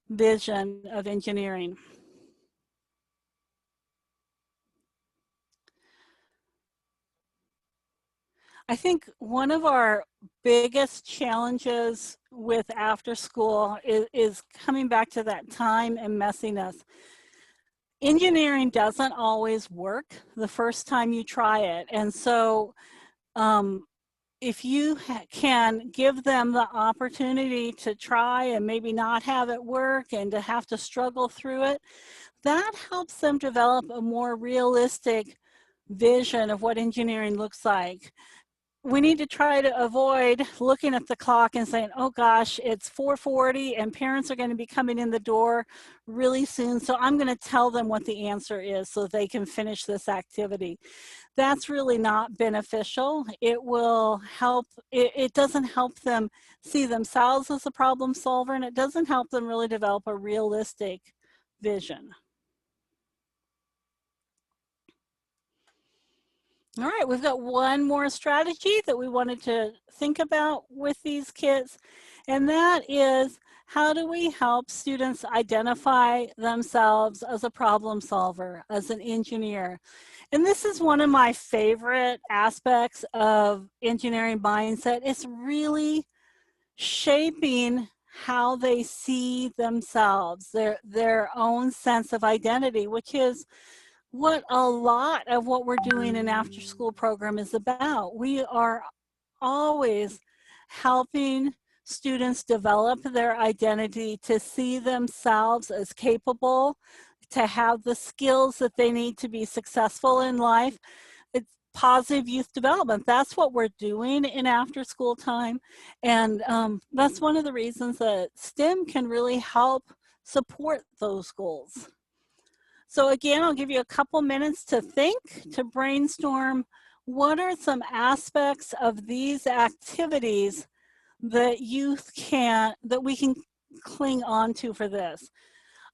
vision of engineering? I think one of our biggest challenges with after school is coming back to that time and messiness. Engineering doesn't always work the first time you try it. And so if you can give them the opportunity to try and maybe not have it work and to have to struggle through it, that helps them develop a more realistic vision of what engineering looks like. We need to try to avoid looking at the clock and saying, oh gosh, it's 4:40 and parents are going to be coming in the door really soon, so I'm going to tell them what the answer is so they can finish this activity. That's really not beneficial. It will help, it doesn't help them see themselves as a problem solver, and it doesn't help them really develop a realistic vision. All right, we've got one more strategy that we wanted to think about with these kids, and that is how do we help students identify themselves as a problem solver, as an engineer? And this is one of my favorite aspects of engineering mindset. It's really shaping how they see themselves, their own sense of identity, which is what a lot of what we're doing in after school program is about. We are always helping students develop their identity to see themselves as capable, to have the skills that they need to be successful in life. It's positive youth development. That's what we're doing in after school time. And that's one of the reasons that STEM can really help support those goals. So again, I'll give you a couple minutes to think, to brainstorm what are some aspects of these activities that we can cling on to for this.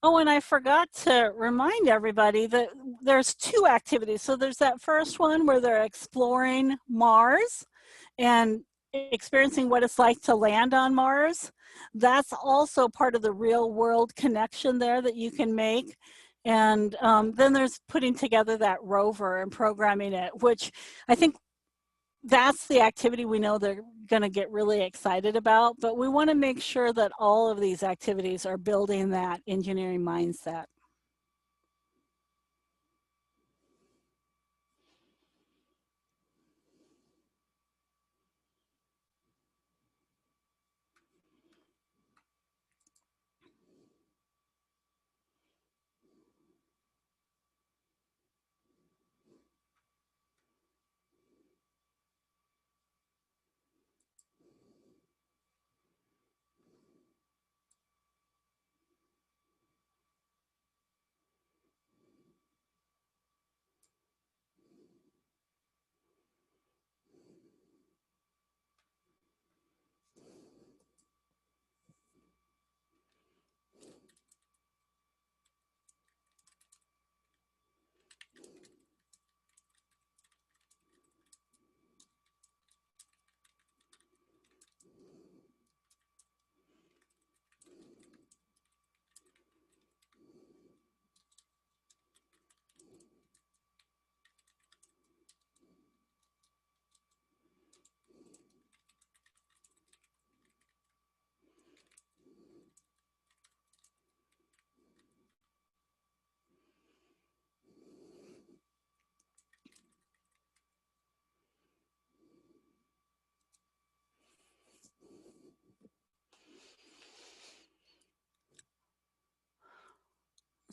Oh, and I forgot to remind everybody that there's two activities. So there's that first one where they're exploring Mars and experiencing what it's like to land on Mars. That's also part of the real world connection there that you can make. And then there's putting together that rover and programming it, which I think that's the activity we know they're going to get really excited about. But we want to make sure that all of these activities are building that engineering mindset.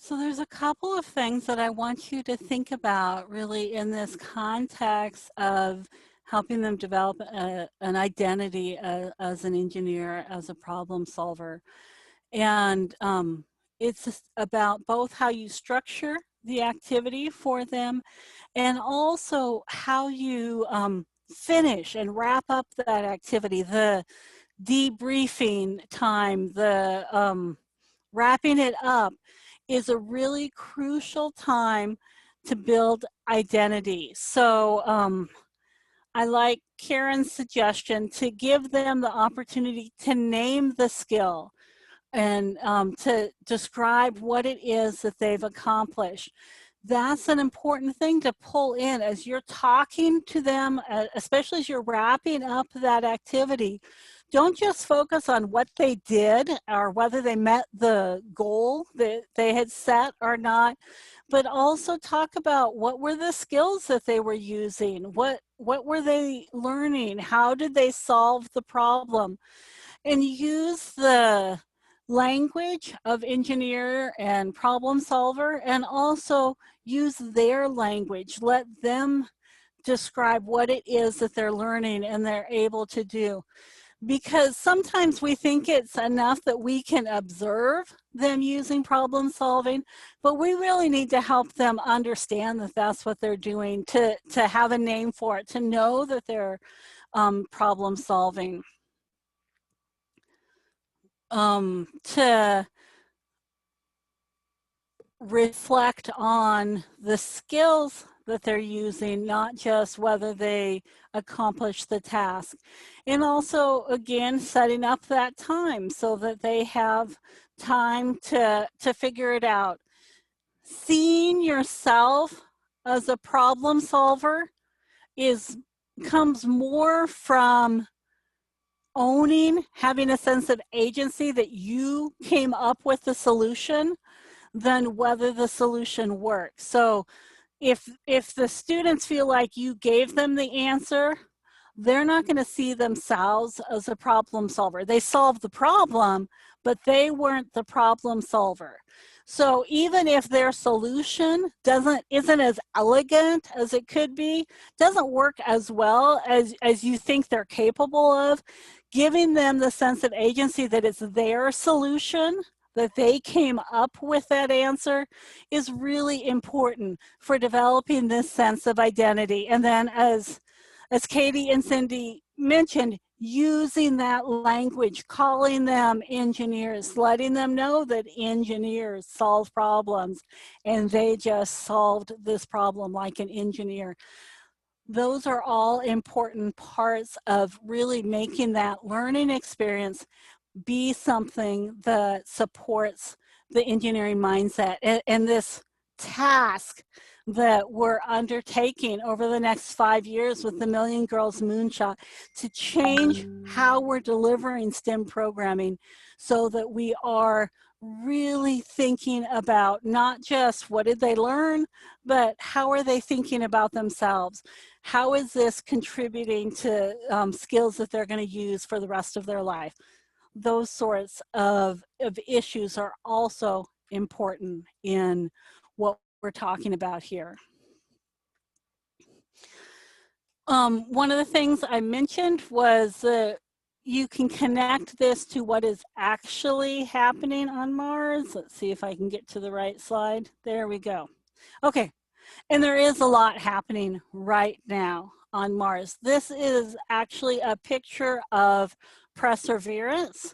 So there's a couple of things that I want you to think about really in this context of helping them develop an identity as an engineer, as a problem solver. And it's about both how you structure the activity for them and also how you finish and wrap up that activity, the debriefing time, the wrapping it up is a really crucial time to build identity. So I like Karen's suggestion to give them the opportunity to name the skill and to describe what it is that they've accomplished. That's an important thing to pull in as you're talking to them, especially as you're wrapping up that activity. Don't just focus on what they did or whether they met the goal that they had set or not, but also talk about what were the skills that they were using, what were they learning, how did they solve the problem, and use the language of engineer and problem solver, and also use their language. Let them describe what it is that they're learning and they're able to do. Because sometimes we think it's enough that we can observe them using problem solving, but we really need to help them understand that that's what they're doing, to have a name for it, to know that they're problem solving. To reflect on the skills that they're using, not just whether they accomplish the task. And also, again, setting up that time so that they have time to figure it out. Seeing yourself as a problem solver comes more from owning, having a sense of agency that you came up with the solution, than whether the solution works. So if the students feel like you gave them the answer, they're not going to see themselves as a problem solver. They solved the problem, but they weren't the problem solver. So even if their solution isn't as elegant as it could be, doesn't work as well as you think they're capable of, giving them the sense of agency that it's their solution, that they came up with that answer, is really important for developing this sense of identity. And then as Katie and Cindy mentioned, using that language, calling them engineers, letting them know that engineers solve problems and they just solved this problem like an engineer. Those are all important parts of really making that learning experience be something that supports the engineering mindset. And this task that we're undertaking over the next 5 years with the Million Girls Moonshot to change how we're delivering STEM programming so that we are really thinking about not just what did they learn, but how are they thinking about themselves? How is this contributing to skills that they're going to use for the rest of their life? Those sorts of issues are also important in what we're talking about here. One of the things I mentioned was you can connect this to what is actually happening on Mars. Let's see if I can get to the right slide. There we go. Okay, and there is a lot happening right now on Mars. This is actually a picture of Perseverance,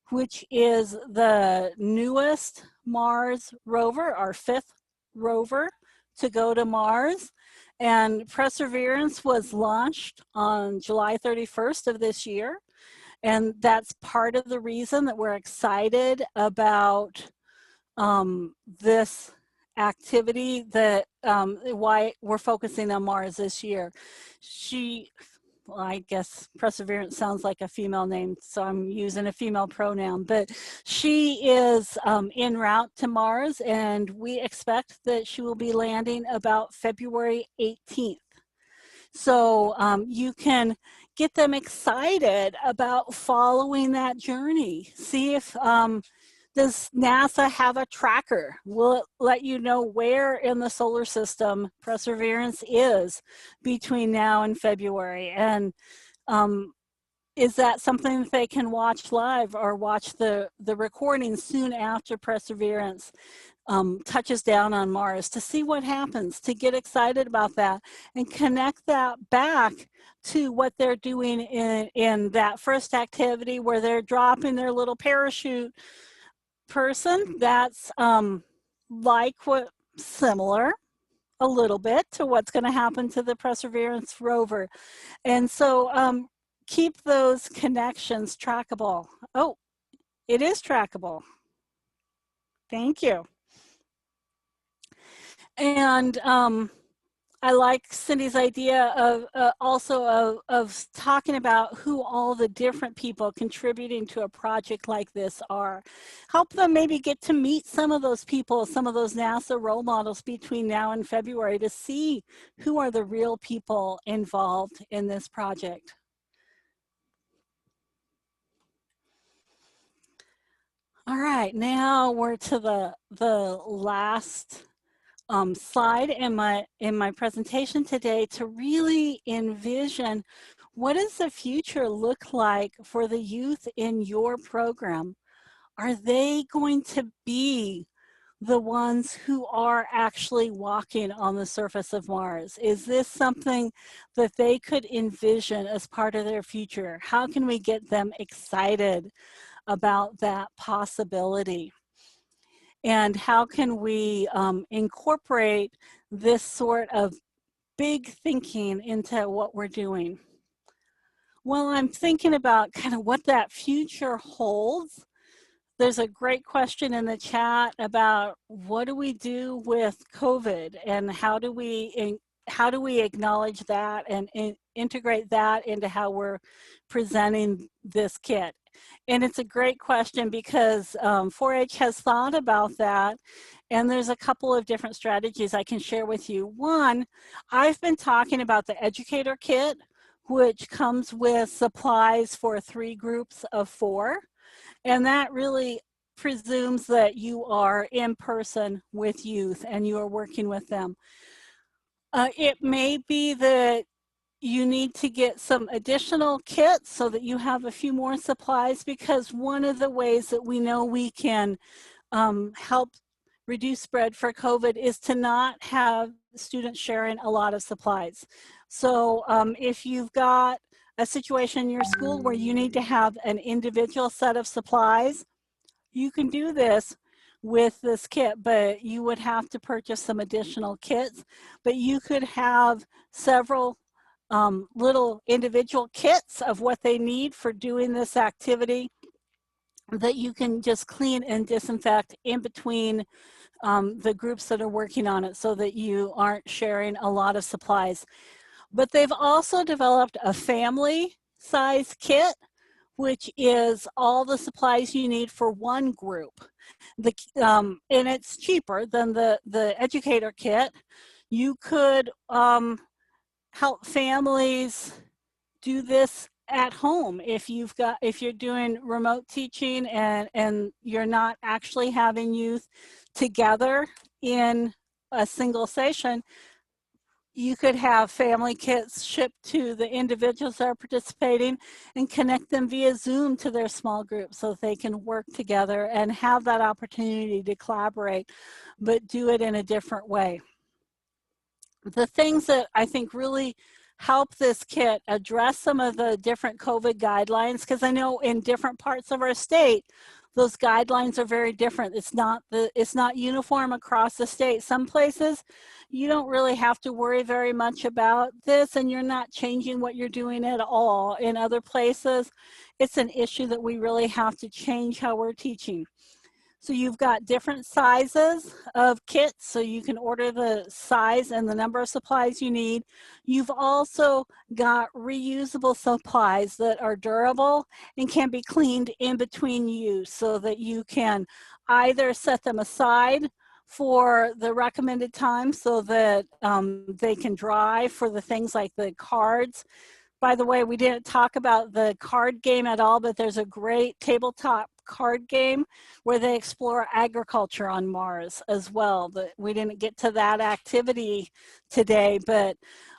which is the newest Mars rover, our 5th rover to go to Mars. And Perseverance was launched on July 31st of this year. And that's part of the reason that we're excited about this activity, that why we're focusing on Mars this year. Well, I guess Perseverance sounds like a female name, so I'm using a female pronoun, but she is en route to Mars, and we expect that she will be landing about February 18th. So you can get them excited about following that journey. See if Does NASA have a tracker? Will it let you know where in the solar system Perseverance is between now and February? And is that something that they can watch live or watch the recording soon after Perseverance touches down on Mars to see what happens, to get excited about that and connect that back to what they're doing in that first activity where they're dropping their little parachute person? That's like what, similar a little bit to what's going to happen to the Perseverance rover. And so keep those connections trackable. Oh, it is trackable. Thank you. And I like Cindy's idea of also of talking about who all the different people contributing to a project like this are. Help them maybe get to meet some of those people, some of those NASA role models between now and February to see who are the real people involved in this project. All right, now we're to the last slide in my presentation today to really envision what does the future look like for the youth in your program. Are they going to be the ones who are actually walking on the surface of Mars? Is this something that they could envision as part of their future? How can we get them excited about that possibility? And how can we incorporate this sort of big thinking into what we're doing? Well, I'm thinking about kind of what that future holds. There's a great question in the chat about what do we do with COVID and how do we acknowledge that and integrate that into how we're presenting this kit? And it's a great question because 4-H has thought about that, and there's a couple of different strategies I can share with you. One, I've been talking about the educator kit, which comes with supplies for 3 groups of 4, and that really presumes that you are in person with youth and you are working with them. It may be that you need to get some additional kits so that you have a few more supplies, because one of the ways that we know we can help reduce spread for COVID is to not have students sharing a lot of supplies. So if you've got a situation in your school where you need to have an individual set of supplies, you can do this with this kit, but you would have to purchase some additional kits. But you could have several little individual kits of what they need for doing this activity that you can just clean and disinfect in between the groups that are working on it so that you aren't sharing a lot of supplies. But they've also developed a family size kit, which is all the supplies you need for one group. And it's cheaper than the educator kit. You could help families do this at home if you're doing remote teaching and you're not actually having youth together in a single session. You could have family kits shipped to the individuals that are participating and connect them via Zoom to their small group so that they can work together and have that opportunity to collaborate, but do it in a different way. The things that I think really help this kit address some of the different COVID guidelines, because I know in different parts of our state, those guidelines are very different. It's not uniform across the state. Some places you don't really have to worry very much about this and you're not changing what you're doing at all. In other places, it's an issue that we really have to change how we're teaching. So you've got different sizes of kits, so you can order the size and the number of supplies you need. You've also got reusable supplies that are durable and can be cleaned in between use so that you can either set them aside for the recommended time so that they can dry for the things like the cards. By the way, we didn't talk about the card game at all, but there's a great tabletop card game where they explore agriculture on Mars as well. But we didn't get to that activity today, but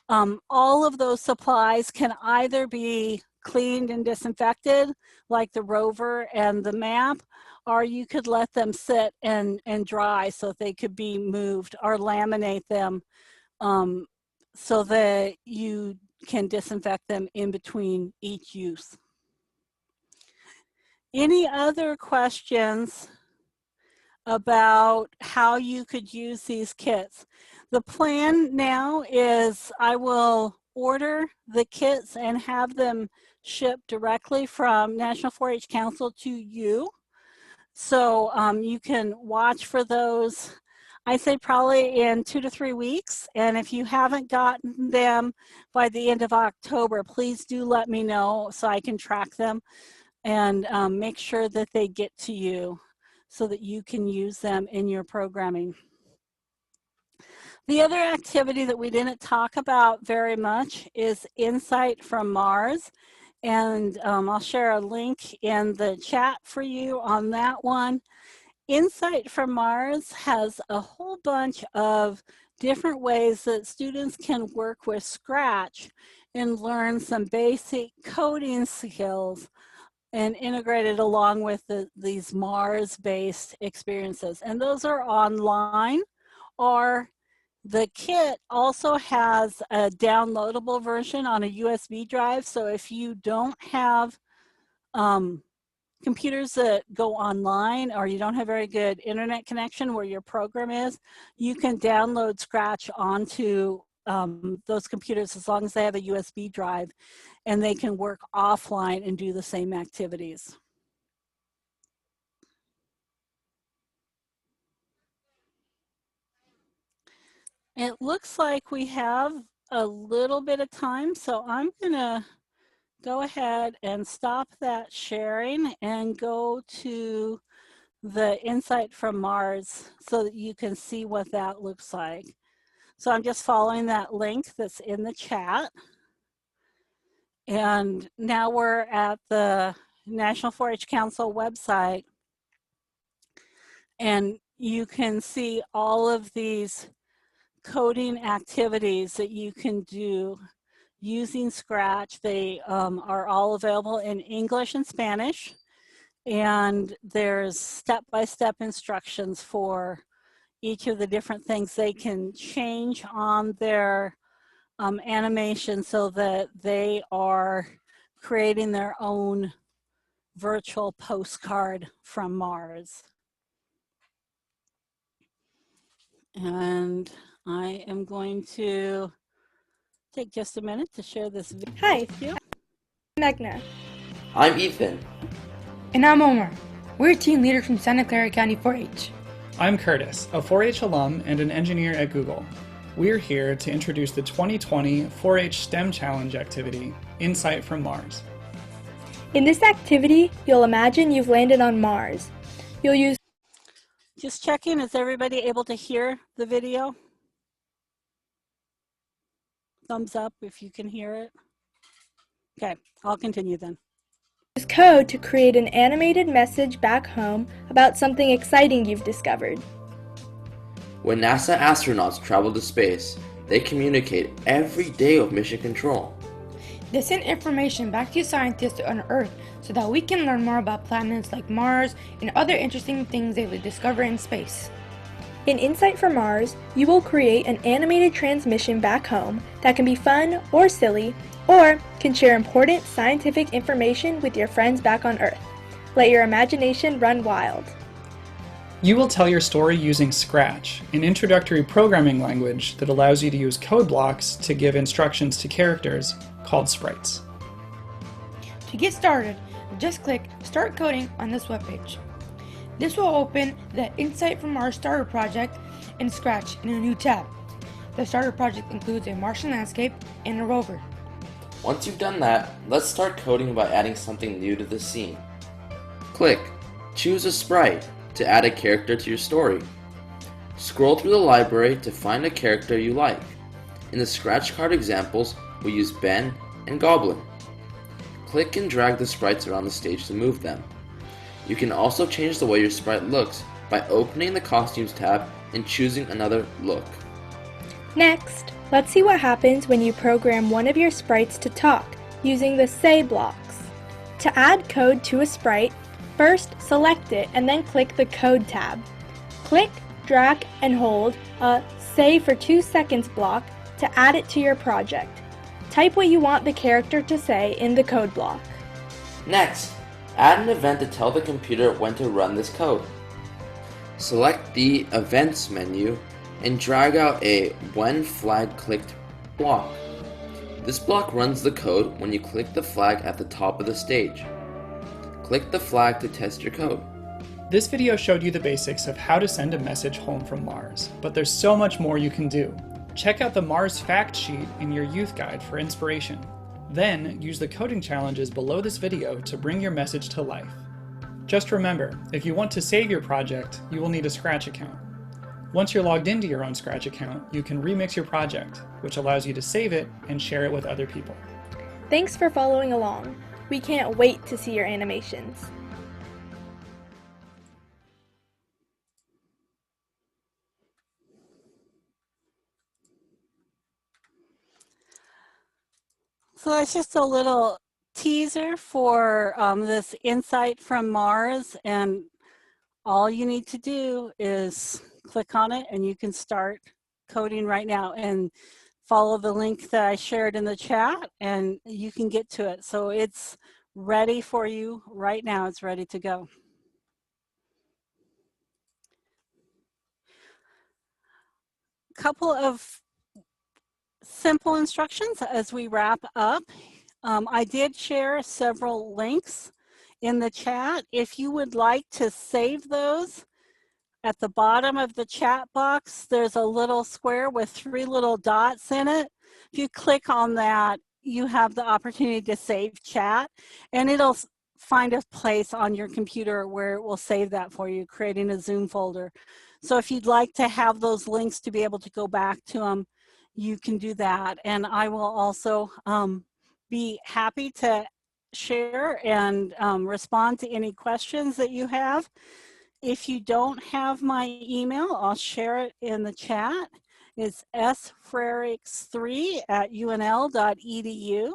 all of those supplies can either be cleaned and disinfected like the rover and the map, or you could let them sit and dry so they could be moved, or laminate them so that you can disinfect them in between each use. Any other questions about how you could use these kits? The plan now is I will order the kits and have them shipped directly from National 4-H Council to you. So you can watch for those, I say probably in 2 to 3 weeks. And if you haven't gotten them by the end of October, please do let me know so I can track them and make sure that they get to you so that you can use them in your programming. The other activity that we didn't talk about very much is Insight from Mars. And I'll share a link in the chat for you on that one. Insight from Mars has a whole bunch of different ways that students can work with Scratch and learn some basic coding skills and integrate it along with these Mars-based experiences. And those are online, or the kit also has a downloadable version on a USB drive. So if you don't have computers that go online, or you don't have very good internet connection where your program is, you can download Scratch onto those computers as long as they have a USB drive, and they can work offline and do the same activities. It looks like we have a little bit of time, so I'm gonna go ahead and stop that sharing and go to the Insight from Mars so that you can see what that looks like. So I'm just following that link that's in the chat. And now we're at the National 4-H Council website, and you can see all of these coding activities that you can do using Scratch. They are all available in English and Spanish, and there's step-by-step instructions for each of the different things they can change on their animation so that they are creating their own virtual postcard from Mars. And I am going to take just a minute to share this video with you. Hi, Megna. I'm Ethan. And I'm Omar. We're team leaders from Santa Clara County 4-H. I'm Curtis, a 4-H alum and an engineer at Google. We're here to introduce the 2020 4-H STEM Challenge activity, Insight from Mars. In this activity, you'll imagine you've landed on Mars. You'll use... Just checking, is everybody able to hear the video? Thumbs up if you can hear it. Okay, I'll continue then. Use code to create an animated message back home about something exciting you've discovered. When NASA astronauts travel to space, they communicate every day with mission control. They send information back to scientists on Earth so that we can learn more about planets like Mars and other interesting things they would discover in space. In Insight from Mars, you will create an animated transmission back home that can be fun or silly, or can share important scientific information with your friends back on Earth. Let your imagination run wild. You will tell your story using Scratch, an introductory programming language that allows you to use code blocks to give instructions to characters called sprites. To get started, just click Start Coding on this webpage. This will open the Insight from Mars Starter Project in Scratch in a new tab. The Starter Project includes a Martian landscape and a rover. Once you've done that, let's start coding by adding something new to the scene. Click Choose a Sprite to add a character to your story. Scroll through the library to find a character you like. In the scratch card examples, we use Ben and Goblin. Click and drag the sprites around the stage to move them. You can also change the way your sprite looks by opening the Costumes tab and choosing another look. Next, let's see what happens when you program one of your sprites to talk using the Say blocks. To add code to a sprite, first select it and then click the Code tab. Click, drag, and hold a Say for 2 seconds block to add it to your project. Type what you want the character to say in the code block. Next, add an event to tell the computer when to run this code. Select the Events menu and drag out a When Flag Clicked block. This block runs the code when you click the flag at the top of the stage. Click the flag to test your code. This video showed you the basics of how to send a message home from Mars, but there's so much more you can do. Check out the Mars fact sheet in your youth guide for inspiration. Then, use the coding challenges below this video to bring your message to life. Just remember, if you want to save your project, you will need a Scratch account. Once you're logged into your own Scratch account, you can remix your project, which allows you to save it and share it with other people. Thanks for following along. We can't wait to see your animations. So that's just a little teaser for this Insight from Mars, and all you need to do is click on it and you can start coding right now and follow the link that I shared in the chat and you can get to it. So it's ready for you right now. It's ready to go. Couple of simple instructions as we wrap up. I did share several links in the chat. If you would like to save those, at the bottom of the chat box, there's a little square with 3 little dots in it. If you click on that, you have the opportunity to save chat, and it'll find a place on your computer where it will save that for you, creating a Zoom folder. So if you'd like to have those links to be able to go back to them, you can do that. And I will also be happy to share and respond to any questions that you have. If you don't have my email, I'll share it in the chat. It's sfrerix3@unl.edu.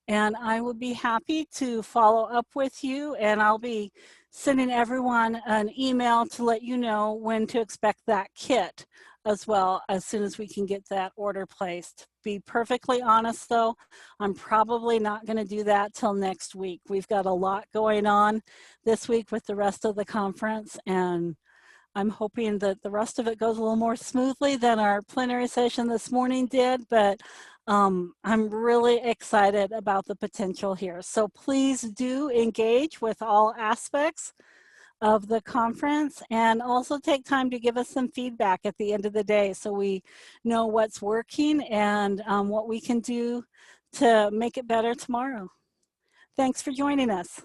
And I will be happy to follow up with you, and I'll be sending everyone an email to let you know when to expect that kit as well, as soon as we can get that order placed. Be perfectly honest though, I'm probably not going to do that till next week. We've got a lot going on this week with the rest of the conference, and I'm hoping that the rest of it goes a little more smoothly than our plenary session this morning did, but I'm really excited about the potential here. So please do engage with all aspects of the conference, and also take time to give us some feedback at the end of the day so we know what's working and what we can do to make it better tomorrow. Thanks for joining us.